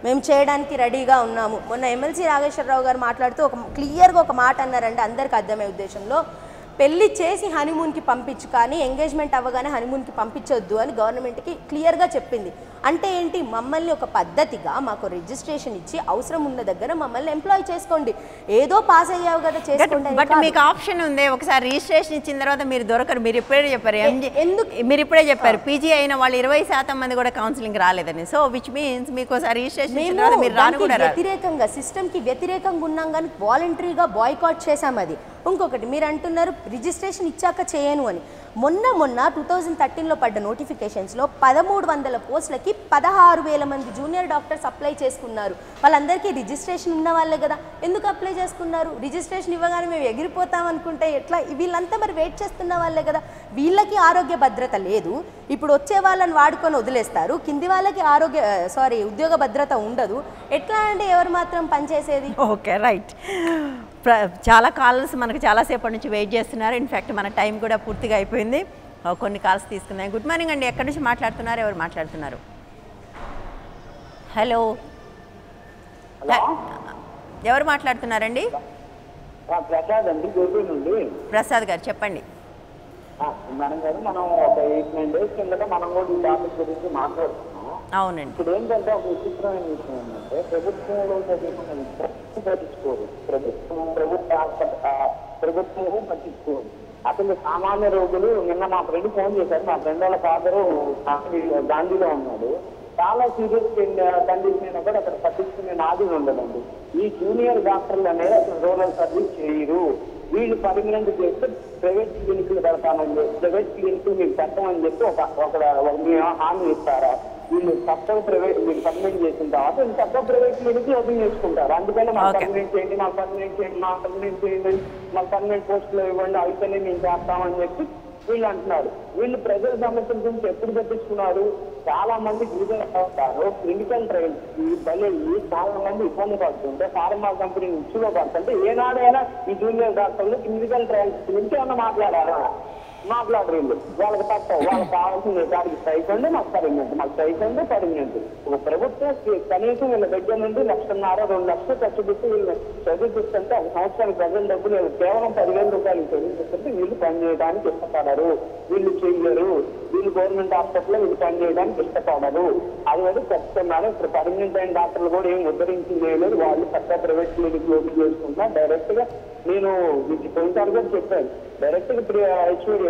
మేము చేయడానికి రెడీగా ఉన్నాము. మొన్న ఎమ్మెల్సీ నాగేశ్వరరావు గారు మాట్లాడుతూ క్లియర్గా ఒక మాట అన్నారండి, అందరికీ అర్థమయ్యే ఉద్దేశంలో. పెళ్లి చేసి హనీమూన్కి పంపించు, కానీ ఎంగేజ్మెంట్ అవ్వగానే హనీమూన్కి పంపించొద్దు అని గవర్నమెంట్కి క్లియర్గా చెప్పింది. అంటే ఏంటి? మమ్మల్ని ఒక పద్ధతిగా మాకు రిజిస్ట్రేషన్ ఇచ్చి అవసరం ఉన్న దగ్గర మమ్మల్ని ఎంప్లాయ్ చేసుకోండి. ఏదో పాస్ అయ్యావు కదా చేసుకోండి. బట్ మీకు ఆప్షన్ ఉంది. ఒకసారి రిజిస్ట్రేషన్ ఇచ్చిన తర్వాత మీరు దొరకరు. మీరు ఇప్పుడే చెప్పారు పీజీ అయిన వాళ్ళు 20% మంది కూడా కౌన్సిలింగ్ రాలేదని. సో విచ్ మీన్స్ మీకు ఒకసారి రిజిస్ట్రేషన్ ఇచ్చిన తర్వాత మీరు రాను కూడా వ్యతిరేకంగా, సిస్టమ్కి వ్యతిరేకంగా ఉన్నాం కానీ వాలంటరీగా బాయ్కాట్ చేశాం అది. ఇంకొకటి మీరు అంటున్నారు రిజిస్ట్రేషన్ ఇచ్చాక చేయను అని. మొన్న 2013లో పడ్డ నోటిఫికేషన్స్లో 1300 పోస్టులకి 16,000 మంది జూనియర్ డాక్టర్స్ అప్లై చేసుకున్నారు. వాళ్ళందరికీ రిజిస్ట్రేషన్ ఉన్న వాళ్ళే కదా, ఎందుకు అప్లై చేసుకున్నారు? రిజిస్ట్రేషన్ ఇవ్వగానే మేము ఎగిరిపోతాం అనుకుంటే ఎట్లా? వీళ్ళంతా మరి వెయిట్ చేస్తున్న వాళ్ళే కదా. వీళ్ళకి ఆరోగ్య భద్రత లేదు. ఇప్పుడు వచ్చే వాళ్ళని వాడుకొని వదిలేస్తారు. కింది వాళ్ళకి ఉద్యోగ భద్రత ఉండదు. ఎట్లా అంటే ఎవరు మాత్రం పనిచేసేది? Okay, right. చాలా కాల్స్ మనకు చాలాసేపటి నుంచి వెయిట్ చేస్తున్నారు. ఇన్ఫ్యాక్ట్ మన టైం కూడా పూర్తిగా అయిపోయింది. కొన్ని కాల్స్ తీసుకున్నాయి. గుడ్ మార్నింగ్ అండి. ఎక్కడి నుంచి మాట్లాడుతున్నారు? ఎవరు మాట్లాడుతున్నారు? హలో, ఎవరు మాట్లాడుతున్నారండి? ప్రసాద్ అండి, గోపి నుండి. ప్రసాద్ గారు చెప్పండి. మేడం గారు, మనం ఒక 8-9 days కిందట మనం కూడా ఈ టాపిక్ గురించి మాట్లాడుతున్నాం. అవునండి. ఇప్పుడు ఏంటంటే ఒక విచిత్రమైన విషయం ఏంటంటే ప్రభుత్వంలో పట్టించుకోరు. ప్రభుత్వం పట్టించుకోరు. అసలు సామాన్య రోగులు, నిన్న మా ఫ్రెండ్ ఫోన్ చేశారు. మా ఫ్రెండ్ వాళ్ళ ఫాదరు గాంధీలో ఉన్నాడు. చాలా సీరియస్ కండిషన్ అయినా కూడా అక్కడ పట్టించుకునే నాది ఉండదండి. ఈ జూనియర్ డాక్టర్లు అనేది అసలు రూరల్ సర్వీస్ చేయరు. వీళ్ళు పర్మనెంట్ చేస్తే ప్రైవేట్ క్లినిక్లు పెడతామని చెప్పి, ప్రైవేట్ క్లినిక్ మీరు పెట్టమని చెప్పి ఒక హామీ ఇస్తారా? వీళ్ళు తప్ప ప్రైవేట్ వీళ్ళు పర్మనెంట్ చేసిన తర్వాత వీళ్ళు తప్ప ప్రైవేట్ క్లినిక్ ఓపెన్ చేసుకుంటారు. అందుకని మాకు పర్మనెంట్ చేయండి, మాకు పర్మనెంట్ పోస్టులు ఇవ్వండి, అయితేనే మేము చేస్తామని చెప్పి వీళ్ళు అంటున్నారు. వీళ్ళు ప్రజల సమస్యల గురించి ఎప్పుడు పట్టించుకున్నారు? చాలా మంది అవుతారు. క్లినికల్ ట్రయల్స్ బలి చాలా మంది ఇబ్బంది పడుతుంటే ఫార్మా కంపెనీ ఇచ్చులో పడుతుంటే ఏనాడైనా ఈ జూనియర్ డాక్టర్లు క్లినికల్ ట్రయల్స్ గురించి ఏమన్నా మాట్లాడారు? వీళ్ళు వాళ్ళకి తప్ప వాళ్ళకి కావాల్సిన దానికి స్టైఫండ్, మాకు పర్మనెంట్. ఒక ప్రభుత్వం కనీసం వీళ్ళ దగ్గర నుండి 1,50,000 2 లక్షలు ఖర్చు పెట్టి వీళ్ళు చదివిస్తుంటే ఒక సంవత్సరానికి ప్రజల డబ్బులు కేవలం 10,000 రూపాయలు చదివిస్తుంటే వీళ్ళు పనిచేయడానికి ఇష్టపడరు. వీళ్ళు చెయ్యరు. వీళ్ళు గవర్నమెంట్ హాస్పిటల్లో వీళ్ళు పనిచేయడానికి ఇష్టపడరు. అది చెప్తున్నారు. ఇప్పుడు పర్మనెంట్ అయిన డాక్టర్లు కూడా ఏం ఉద్ధరించి చేయలేదు. వాళ్ళు చక్కగా ప్రైవేట్ క్లినిక్ ఓపెన్ చేసుకుంటున్నారు. డైరెక్ట్ గా నేను పోయినసారి కూడా చెప్పాను, డైరెక్ట్ గా ఇప్పుడు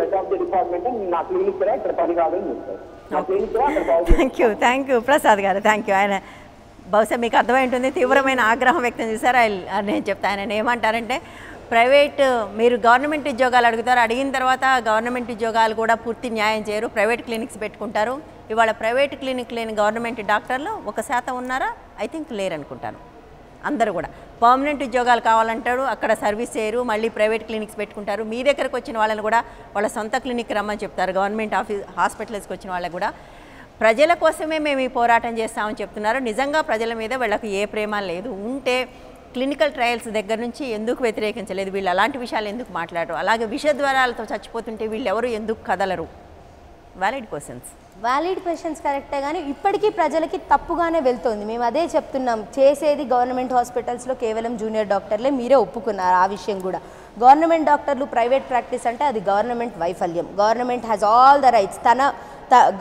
హెడ్ ఆఫ్ ది డిపార్ట్మెంట్ నా క్లినిక్ ఇక్కడ పని కాదని చెప్పారు. నా క్లినిక్ అక్కడ. థ్యాంక్ యూ ప్రసాద్ గారు, థ్యాంక్ యూ. ఆయన బహుశా మీకు అర్థమై ఉంటుంది, తీవ్రమైన ఆగ్రహం వ్యక్తం చేశారు. నేను చెప్తాను. ఆయన ఏమంటారంటే ప్రైవేట్ మీరు గవర్నమెంట్ ఉద్యోగాలు అడుగుతారు, అడిగిన తర్వాత గవర్నమెంట్ ఉద్యోగాలు కూడా పూర్తి న్యాయం చేయరు, ప్రైవేట్ క్లినిక్స్ పెట్టుకుంటారు. ఇవాళ ప్రైవేట్ క్లినిక్ లేని గవర్నమెంట్ డాక్టర్లు 1% ఉన్నారా? ఐ థింక్ లేరనుకుంటాను. అందరూ కూడా పర్మనెంట్ ఉద్యోగాలు కావాలంటారు, అక్కడ సర్వీస్ చేయరు, మళ్ళీ ప్రైవేట్ క్లినిక్స్ పెట్టుకుంటారు. మీ దగ్గరకు వచ్చిన వాళ్ళని కూడా వాళ్ళ సొంత క్లినిక్ రమ్మని చెప్తారు. గవర్నమెంట్ హాస్పిటల్స్కి వచ్చిన వాళ్ళకి కూడా ప్రజల కోసమే మేము ఈ పోరాటం చేస్తామని చెప్తున్నారు. నిజంగా ప్రజల మీద వీళ్ళకి ఏ ప్రేమ లేదు. ఉంటే క్లినికల్ ట్రయల్స్ దగ్గర నుంచి ఎందుకు వ్యతిరేకించలేదు? వీళ్ళు అలాంటి విషయాలు ఎందుకు మాట్లాడరు? అలాగే విషద్వారాలతో చచ్చిపోతుంటే వీళ్ళు ఎవరు ఎందుకు కదలరు? వ్యాలిడ్ క్వశ్చన్స్ కరెక్టే, కానీ ఇప్పటికీ ప్రజలకి తప్పుగానే వెళ్తుంది. మేము అదే చెప్తున్నాం, చేసేది గవర్నమెంట్ హాస్పిటల్స్లో కేవలం జూనియర్ డాక్టర్లే. మీరే ఒప్పుకున్నారు ఆ విషయం కూడా. గవర్నమెంట్ డాక్టర్లు ప్రైవేట్ ప్రాక్టీస్ అంటే అది గవర్నమెంట్ వైఫల్యం. Government has all the rights.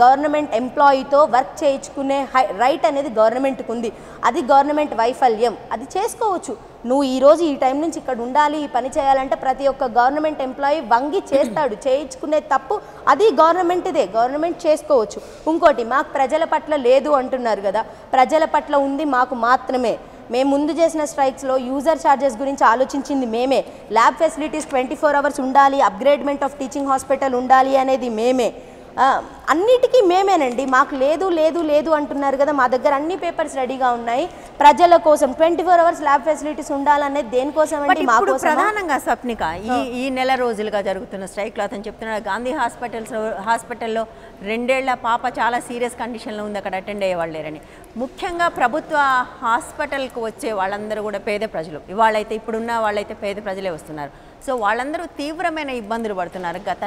Government ఎంప్లాయీతో వర్క్ చేయించుకునే రైట్ అనేది గవర్నమెంట్కి ఉంది. అది గవర్నమెంట్ వైఫల్యం. అది చేసుకోవచ్చు. నువ్వు ఈరోజు ఈ టైం నుంచి ఇక్కడ ఉండాలి, ఈ పని చేయాలంటే ప్రతి ఒక్క గవర్నమెంట్ ఎంప్లాయీ వంగి చేస్తాడు. చేయించుకునే తప్పు అది గవర్నమెంట్దే, గవర్నమెంట్ చేసుకోవచ్చు. ఇంకోటి, మాకు ప్రజల పట్ల లేదు అంటున్నారు కదా, ప్రజల పట్ల ఉంది మాకు మాత్రమే. మేము ముందు చేసిన స్ట్రైక్స్లో యూజర్ ఛార్జెస్ గురించి ఆలోచించింది మేమే. ల్యాబ్ ఫెసిలిటీస్ 24 hours ఉండాలి, అప్గ్రేడ్మెంట్ ఆఫ్ టీచింగ్ హాస్పిటల్ ఉండాలి అనేది మేమే. అన్నిటికీ మేమేనండి. మాకు లేదు లేదు లేదు అంటున్నారు కదా, మా దగ్గర అన్ని పేపర్స్ రెడీగా ఉన్నాయి. ప్రజల కోసం 24 hours ల్యాబ్ ఫెసిలిటీస్ ఉండాలనేది దేనికోసం అంటే ఇప్పుడు ప్రధానంగా స్వప్నిక ఈ నెల రోజులుగా జరుగుతున్న స్ట్రైక్లో అతను చెప్తున్నాడు, గాంధీ హాస్పిటల్లో 2 ఏళ్ల పాప చాలా సీరియస్ కండిషన్లో ఉంది, అక్కడ అటెండ్ అయ్యే వాళ్ళు లేరని. ముఖ్యంగా ప్రభుత్వ హాస్పిటల్కి వచ్చే వాళ్ళందరూ కూడా పేద ప్రజలు. ఇవాళైతే ఇప్పుడున్న వాళ్ళైతే పేద ప్రజలే వస్తున్నారు. సో వాళ్ళందరూ తీవ్రమైన ఇబ్బందులు పడుతున్నారు గత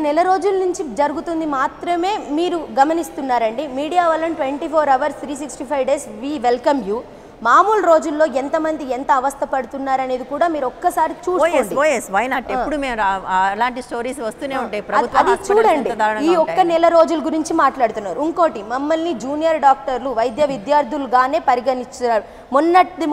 నెల రోజుల నుంచి జరుగుతుంది మాత్రమే మీరు గమనిస్తున్నారండి. మీడియా వాళ్ళని 24 hours 365 days we welcome you. మామూలు రోజుల్లో ఎంతమంది ఎంత అవస్థ పడుతున్నారనేది కూడా మీరు ఒక్కసారి చూడండి. ఎప్పుడు మేము అలాంటి స్టోరీస్ వస్తూనే ఉంటాయి. అది చూడండి. ఈ ఒక్క నెల రోజుల గురించి మాట్లాడుతున్నారు. ఇంకోటి, మమ్మల్ని జూనియర్ డాక్టర్లు వైద్య విద్యార్థులుగానే పరిగణిస్తున్నారు.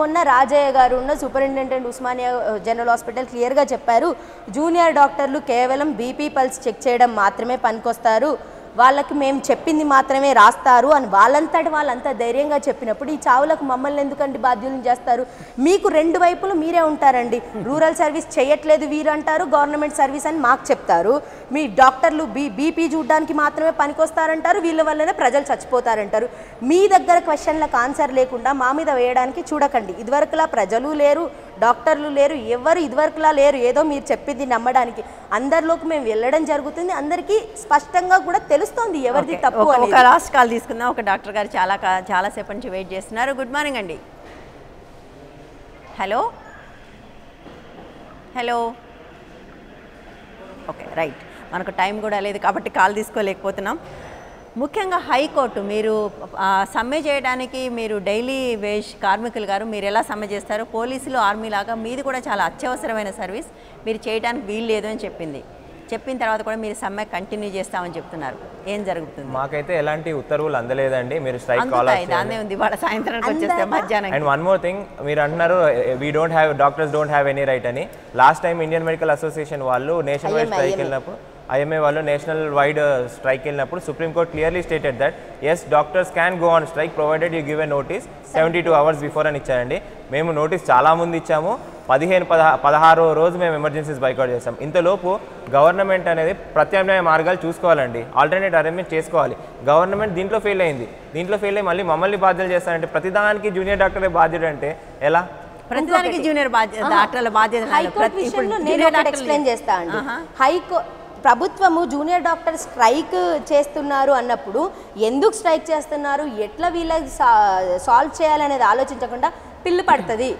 మొన్న రాజయ్య గారు ఉన్న సూపరింటెండెంట్ ఉస్మానియా జనరల్ హాస్పిటల్ క్లియర్గా చెప్పారు, జూనియర్ డాక్టర్లు కేవలం బీపీ పల్స్ చెక్ చేయడం మాత్రమే పనికొస్తారు, వాళ్ళకి మేము చెప్పింది మాత్రమే రాస్తారు అని వాళ్ళంతా ధైర్యంగా చెప్పినప్పుడు ఈ చావులకు మమ్మల్ని ఎందుకంటే బాధ్యులను చేస్తారు? మీకు 2 వైపులు మీరే ఉంటారండి. రూరల్ సర్వీస్ చేయట్లేదు వీరు అంటారు, గవర్నమెంట్ సర్వీస్ అని మాకు చెప్తారు. మీ డాక్టర్లు బీపీ చూడడానికి మాత్రమే పనికొస్తారంటారు, వీళ్ళ వల్లనే ప్రజలు చచ్చిపోతారంటారు. మీ దగ్గర క్వశ్చన్లకు ఆన్సర్ లేకుండా మా మీద వేయడానికి చూడకండి. ఇదివరకులా ప్రజలు లేరు, డాక్టర్లు లేరు, ఎవరు ఇదివరకులా లేరు. ఏదో మీరు చెప్పింది నమ్మడానికి అందరిలోకి మేము వెళ్ళడం జరుగుతుంది. అందరికీ స్పష్టంగా కూడా తెలుస్తోంది ఎవరిది తప్పు అని. ఒక లాస్ట్ కాల్ తీసుకుందాం. ఒక డాక్టర్ గారు చాలా సేపటి నుంచి వెయిట్ చేస్తున్నారు. గుడ్ మార్నింగ్ అండి. Hello okay, right. మనకు టైం కూడా లేదు కాబట్టి కాల్ తీసుకోలేకపోతున్నాం. ముఖ్యంగా హైకోర్టు, మీరు సమ్మె చేయడానికి మీరు డైలీ వేజ్ కార్మికులు గారు మీరు ఎలా సమ్మె చేస్తారు? పోలీసులు, ఆర్మీ లాగా మీది కూడా చాలా అత్యవసరమైన సర్వీస్, మీరు చేయడానికి వీలు లేదు అని చెప్పిన తర్వాత కూడా మీరు సమ్మె కంటిన్యూ చేస్తామని చెప్తున్నారు. ఏం జరుగుతుంది? మాకైతే ఎలాంటి ఉత్తర్వులు అందలేదండి. మీరు స్ట్రైక్ కాల్ దాన్నే ఉంది వాళ్ళ సాయంత్రానికి వచ్చేస్తే మధ్యాహ్నం. అండ్ వన్ మోర్ థింగ్, మీరు అంటున్నారు doctors don't have any right అని. Last time Indian medical association వాళ్ళు నేషనల్ వైడ్ స్ట్రైక్ వెళ్ళినప్పుడు, IMA వాళ్ళు నేషనల్ వైడ్ స్ట్రైక్ వెళ్ళినప్పుడు supreme court clearly stated that yes doctors can go on strike provided you give a notice 72 hours before అని ఇచ్చారండి. మేము నోటీస్ చాలా ముందు ఇచ్చాము. 16వ రోజు మేము ఎమర్జెన్సీస్ బైకాట్ చేస్తాం. ఇంతలోపు గవర్నమెంట్ అనేది ప్రత్యామ్నాయ మార్గాలు చూసుకోవాలండి, ఆల్టర్నేట్ అరేంజ్మెంట్ చేసుకోవాలి. గవర్నమెంట్ దీంట్లో ఫెయిల్ అయ్యి మళ్ళీ మమ్మల్ని బాధ్యతలు చేస్తారంటే ప్రతిదానికి జూనియర్ డాక్టరే బాధ్యత అంటే ఎలా? ప్రతిదానికి జూనియర్ డాక్టర్ల బాధ్యత. ఎక్స్ప్లెయిన్ చేస్తా అండి. ప్రభుత్వము జూనియర్ డాక్టర్ స్ట్రైక్ చేస్తున్నారు అన్నప్పుడు ఎందుకు స్ట్రైక్ చేస్తున్నారు, ఎట్లా వీళ్ళకి సాల్వ్ చేయాలనేది ఆలోచించకుండా పిల్లు పడుతుంది,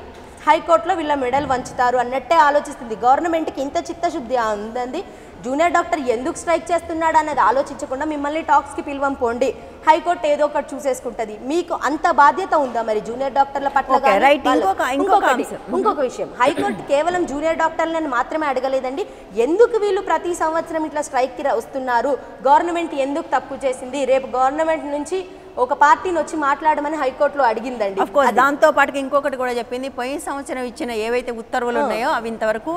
హైకోర్టులో వీళ్ళ మెడల్ వంచుతారు అన్నట్టే ఆలోచిస్తుంది. గవర్నమెంట్కి ఇంత చిత్తశుద్ధి ఉందండి. జూనియర్ డాక్టర్ ఎందుకు స్ట్రైక్ చేస్తున్నాడు అనేది ఆలోచించకుండా మిమ్మల్ని టాక్స్కి పిలవం పోండి, హైకోర్టు ఏదో ఒకటి చూసేసుకుంటుంది. మీకు అంత బాధ్యత ఉందా మరి జూనియర్ డాక్టర్ల పట్ల? ఇంకొక విషయం, హైకోర్టు కేవలం జూనియర్ డాక్టర్లను మాత్రమే అడగలేదండి. ఎందుకు వీళ్ళు ప్రతి సంవత్సరం ఇట్లా స్ట్రైక్కి వస్తున్నారు, గవర్నమెంట్ ఎందుకు తప్పు చేసింది, రేపు గవర్నమెంట్ నుంచి ఒక పార్టీని వచ్చి మాట్లాడమని హైకోర్టులో అడిగిందండి. ఆఫ్ కోర్స్ దాంతో పాటుగా ఇంకొకటి కూడా చెప్పింది, పోయిన సంవత్సరం ఇచ్చిన ఏవైతే ఉత్తర్వులు ఉన్నాయో అవి ఇంతవరకు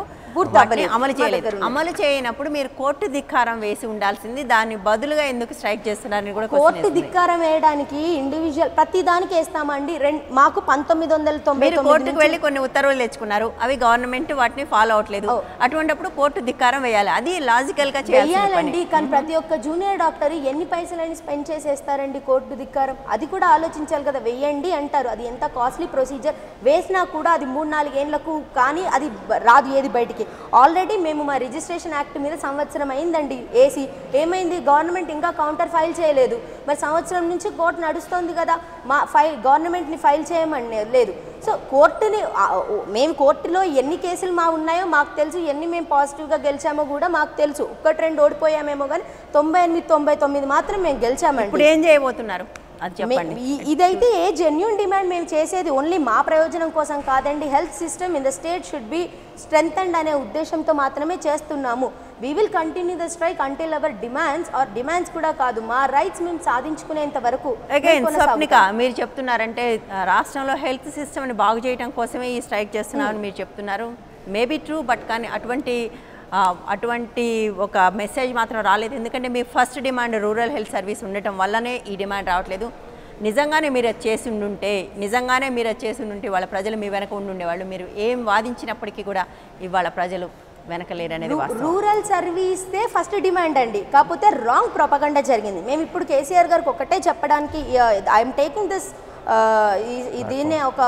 అమలు చేయలేదు. అమలు చేయనప్పుడు మీరు కోర్టు ధిక్కారం వేసి ఉండాల్సింది, దాన్ని బదులుగా ఎందుకు స్ట్రైక్ చేస్తున్నారని కూడా కోర్టు ధిక్కారం వేయడానికి ఇండివిజువల్ ప్రతి దానికి వేస్తామండి. మాకు 1999 కోర్టుకు వెళ్ళి కొన్ని ఉత్తర్వులు తెచ్చుకున్నారు, అవి గవర్నమెంట్ వాటిని ఫాలో అవట్లేదు. అటువంటిప్పుడు కోర్టు ధిక్కారం వేయాలి, అది లాజికల్ గా చేయాలండి. కానీ ప్రతి ఒక్క జూనియర్ డాక్టర్ ఎన్ని పైసలని స్పెండ్ చేసేస్తారండి కోర్టు ధిక్కారం? అది కూడా ఆలోచించాలి కదా. వెయ్యండి అంటారు, అది ఎంత కాస్ట్లీ ప్రొసీజర్. వేసినా కూడా అది 3-4 ఏళ్లకు కానీ అది రాదు ఏది బయటికి. ఆల్రెడీ మేము మా రిజిస్ట్రేషన్ యాక్ట్ మీద సంవత్సరం అయిందండి ఏసీ. ఏమైంది? గవర్నమెంట్ ఇంకా కౌంటర్ ఫైల్ చేయలేదు. మరి సంవత్సరం నుంచి కోర్టు నడుస్తుంది కదా, మా గవర్నమెంట్ని ఫైల్ చేయమని లేదు. సో కోర్టుని మేము కోర్టులో ఎన్ని కేసులు మా ఉన్నాయో మాకు తెలుసు, ఎన్ని మేము పాజిటివ్గా గెలిచామో కూడా మాకు తెలుసు. 1-2 ఓడిపోయామేమో కానీ 98-99 మాత్రం మేము గెలిచామండి. ఇప్పుడు ఏం చేయబోతున్నారు అది చెప్పండి. ఇదైతే ఏ జెన్యూన్ డిమాండ్ మేము చేసేది ఓన్లీ మా ప్రయోజనం కోసం కాదండి. Health system in the state should be స్ట్రెంథెండ్ అనే ఉద్దేశంతో మాత్రమే చేస్తున్నాము. We will continue the strike until hour demands కూడా కాదు, మా రైట్స్ మేము సాధించుకునేంత వరకు. స్వప్నిక, మీరు చెప్తున్నారంటే రాష్ట్రంలో హెల్త్ సిస్టమ్ని బాగు చేయడం కోసమే ఈ స్ట్రైక్ చేస్తున్నామని మీరు చెప్తున్నారు. మేబీ ట్రూ, బట్ కానీ అటువంటి ఒక మెసేజ్ మాత్రం రాలేదు. ఎందుకంటే మీ first demand rural health service ఉండటం వల్లనే ఈ డిమాండ్ రావట్లేదు. నిజంగానే మీరు అది చేసి ఉండుంటే వాళ్ళ ప్రజలు మీ వెనక ఉండుండేవాళ్ళు. మీరు ఏం వాదించినప్పటికీ కూడా ఇవాళ ప్రజలు వెనకలేరనేది వాస్తవం. రూరల్ సర్వీస్తే ఫస్ట్ డిమాండ్ అండి, కాకపోతే రాంగ్ ప్రొపగండా జరిగింది. మేము ఇప్పుడు కేసీఆర్ గారికి ఒకటే చెప్పడానికి, ఐఎమ్ టేకింగ్ దిస్ దీన్నే ఒక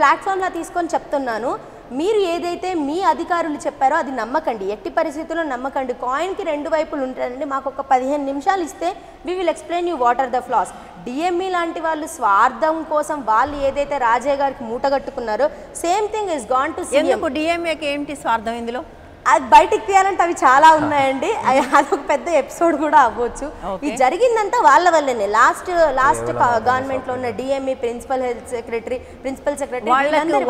ప్లాట్ఫామ్లా తీసుకొని చెప్తున్నాను. మీరు ఏదైతే మీ అధికారులు చెప్పారో అది నమ్మకండి, ఎట్టి పరిస్థితుల్లో నమ్మకండి. కాయిన్కి 2 వైపులు ఉంటాయండి. మాకు ఒక 15 నిమిషాలు ఇస్తే we will explain you what are the flaws. DME లాంటి వాళ్ళు స్వార్థం కోసం వాళ్ళు ఏదైతే రాజయ్య గారికి మూటగట్టుకున్నారో same thing is gone to CM. డిఎంఏకి ఏంటి స్వార్థం ఇందులో? అది బయటికి తీయాలంటే అవి చాలా ఉన్నాయండి. అదొక పెద్ద ఎపిసోడ్ కూడా అవ్వచ్చు. ఇది జరిగిందంతా వాళ్ళ వల్లనే. లాస్ట్ గవర్నమెంట్ లో ఉన్న డిఎంఈ ప్రిన్సిపల్ సెక్రటరీ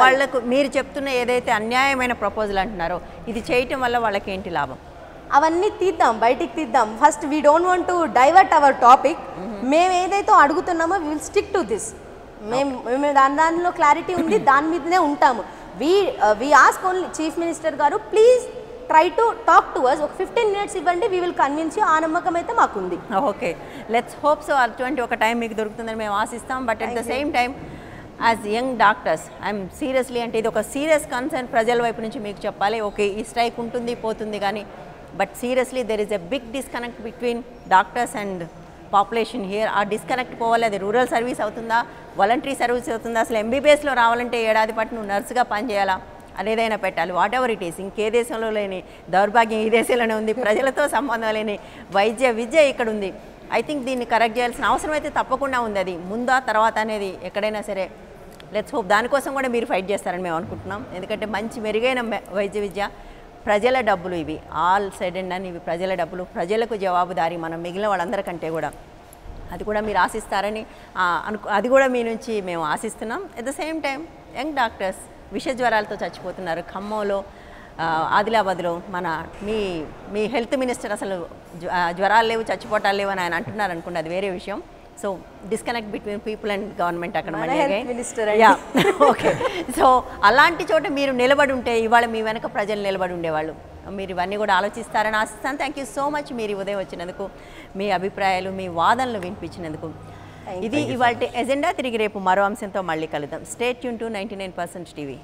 వాళ్ళకు మీరు చెప్తున్న ఏదైతే అన్యాయమైన ప్రపోజల్ అంటున్నారో ఇది చేయటం వల్ల వాళ్ళకి ఏంటి లాభం? అవన్నీ బయటికి తీద్దాం. First we don't want to divert our topic. మేము ఏదైతే అడుగుతున్నామో we will stick to this. మేము దానిలో క్లారిటీ ఉంది, దాని మీదనే ఉంటాము. we ask only chief minister గారు please try to talk to us. ఒక 15 minutes ఇవ్వండి, వీ విల్ కన్విన్స్ యూ. ఆ నమ్మకం అయితే మాకుంది. Okay, let's hope so. అటువంటి ఒక టైం మీకు దొరుకుతుందని మేము ఆశిస్తాం. But at the same time as young doctors I'm seriously, అంటే ఇది ఒక సీరియస్ కన్సర్న్ ప్రజల వైపు నుంచి మీకు చెప్పాలి. ఓకే, ఈ స్ట్రైక్ ఉంటుంది పోతుంది కానీ but seriously there is a big disconnect between doctors and population here. ఆ డిస్కనెక్ట్ పోవాలి. అది రూరల్ సర్వీస్ అవుతుందా, వాలంటరీ సర్వీస్ అవుతుందా, అసలు ఎంబీబీఎస్లో రావాలంటే ఏడాది పాటు నువ్వు నర్సుగా పనిచేయాలా అనేదైనా పెట్టాలి. What ever it is. ఇంకే దేశంలో లేని దౌర్భాగ్యం ఈ దేశంలోనే ఉంది. ప్రజలతో సంబంధం లేని విద్య ఇక్కడ ఉంది. ఐ థింక్ దీన్ని కరెక్ట్ చేయాల్సిన అవసరం అయితే తప్పకుండా ఉంది. అది ముందా తర్వాత అనేది ఎక్కడైనా సరే లెట్స్ హోప్ దానికోసం కూడా మీరు ఫైట్ చేస్తారని మేము అనుకుంటున్నాం. ఎందుకంటే మంచి మెరుగైన వైద్య విద్య, ప్రజల డబ్బులు ఇవి, ఆల్ సైడ్ అండ్ అని ఇవి ప్రజల డబ్బులు, ప్రజలకు జవాబుదారీ మనం మిగిలిన వాళ్ళందరికంటే కూడా. అది కూడా మీరు ఆశిస్తారని అది కూడా మీ నుంచి మేము ఆశిస్తున్నాం. At the same time young doctors విష జ్వరాలతో చచ్చిపోతున్నారు. ఖమ్మంలో, ఆదిలాబాద్లో మీ హెల్త్ మినిస్టర్ అసలు జ్వరాలు లేవు, చచ్చిపోవటాలు లేవు అని ఆయన అంటున్నారు అనుకోండి, అది వేరే విషయం. So disconnect between people and government అక్కడ ఓకే. సో అలాంటి చోట మీరు నిలబడి ఉంటే ఇవాళ మీ వెనక ప్రజలు నిలబడి ఉండేవాళ్ళు. మీరు ఇవన్నీ కూడా ఆలోచిస్తారని ఆశిస్తాను. థ్యాంక్ యూ సో మచ్ మీరు ఉదయం వచ్చినందుకు, మీ అభిప్రాయాలు, మీ వాదనలు వినిపించినందుకు. ఇది ఇవాళ ఎజెండా. తిరిగి రేపు మరో అంశంతో మళ్ళీ కలుద్దాం. Stay tune to 99% TV.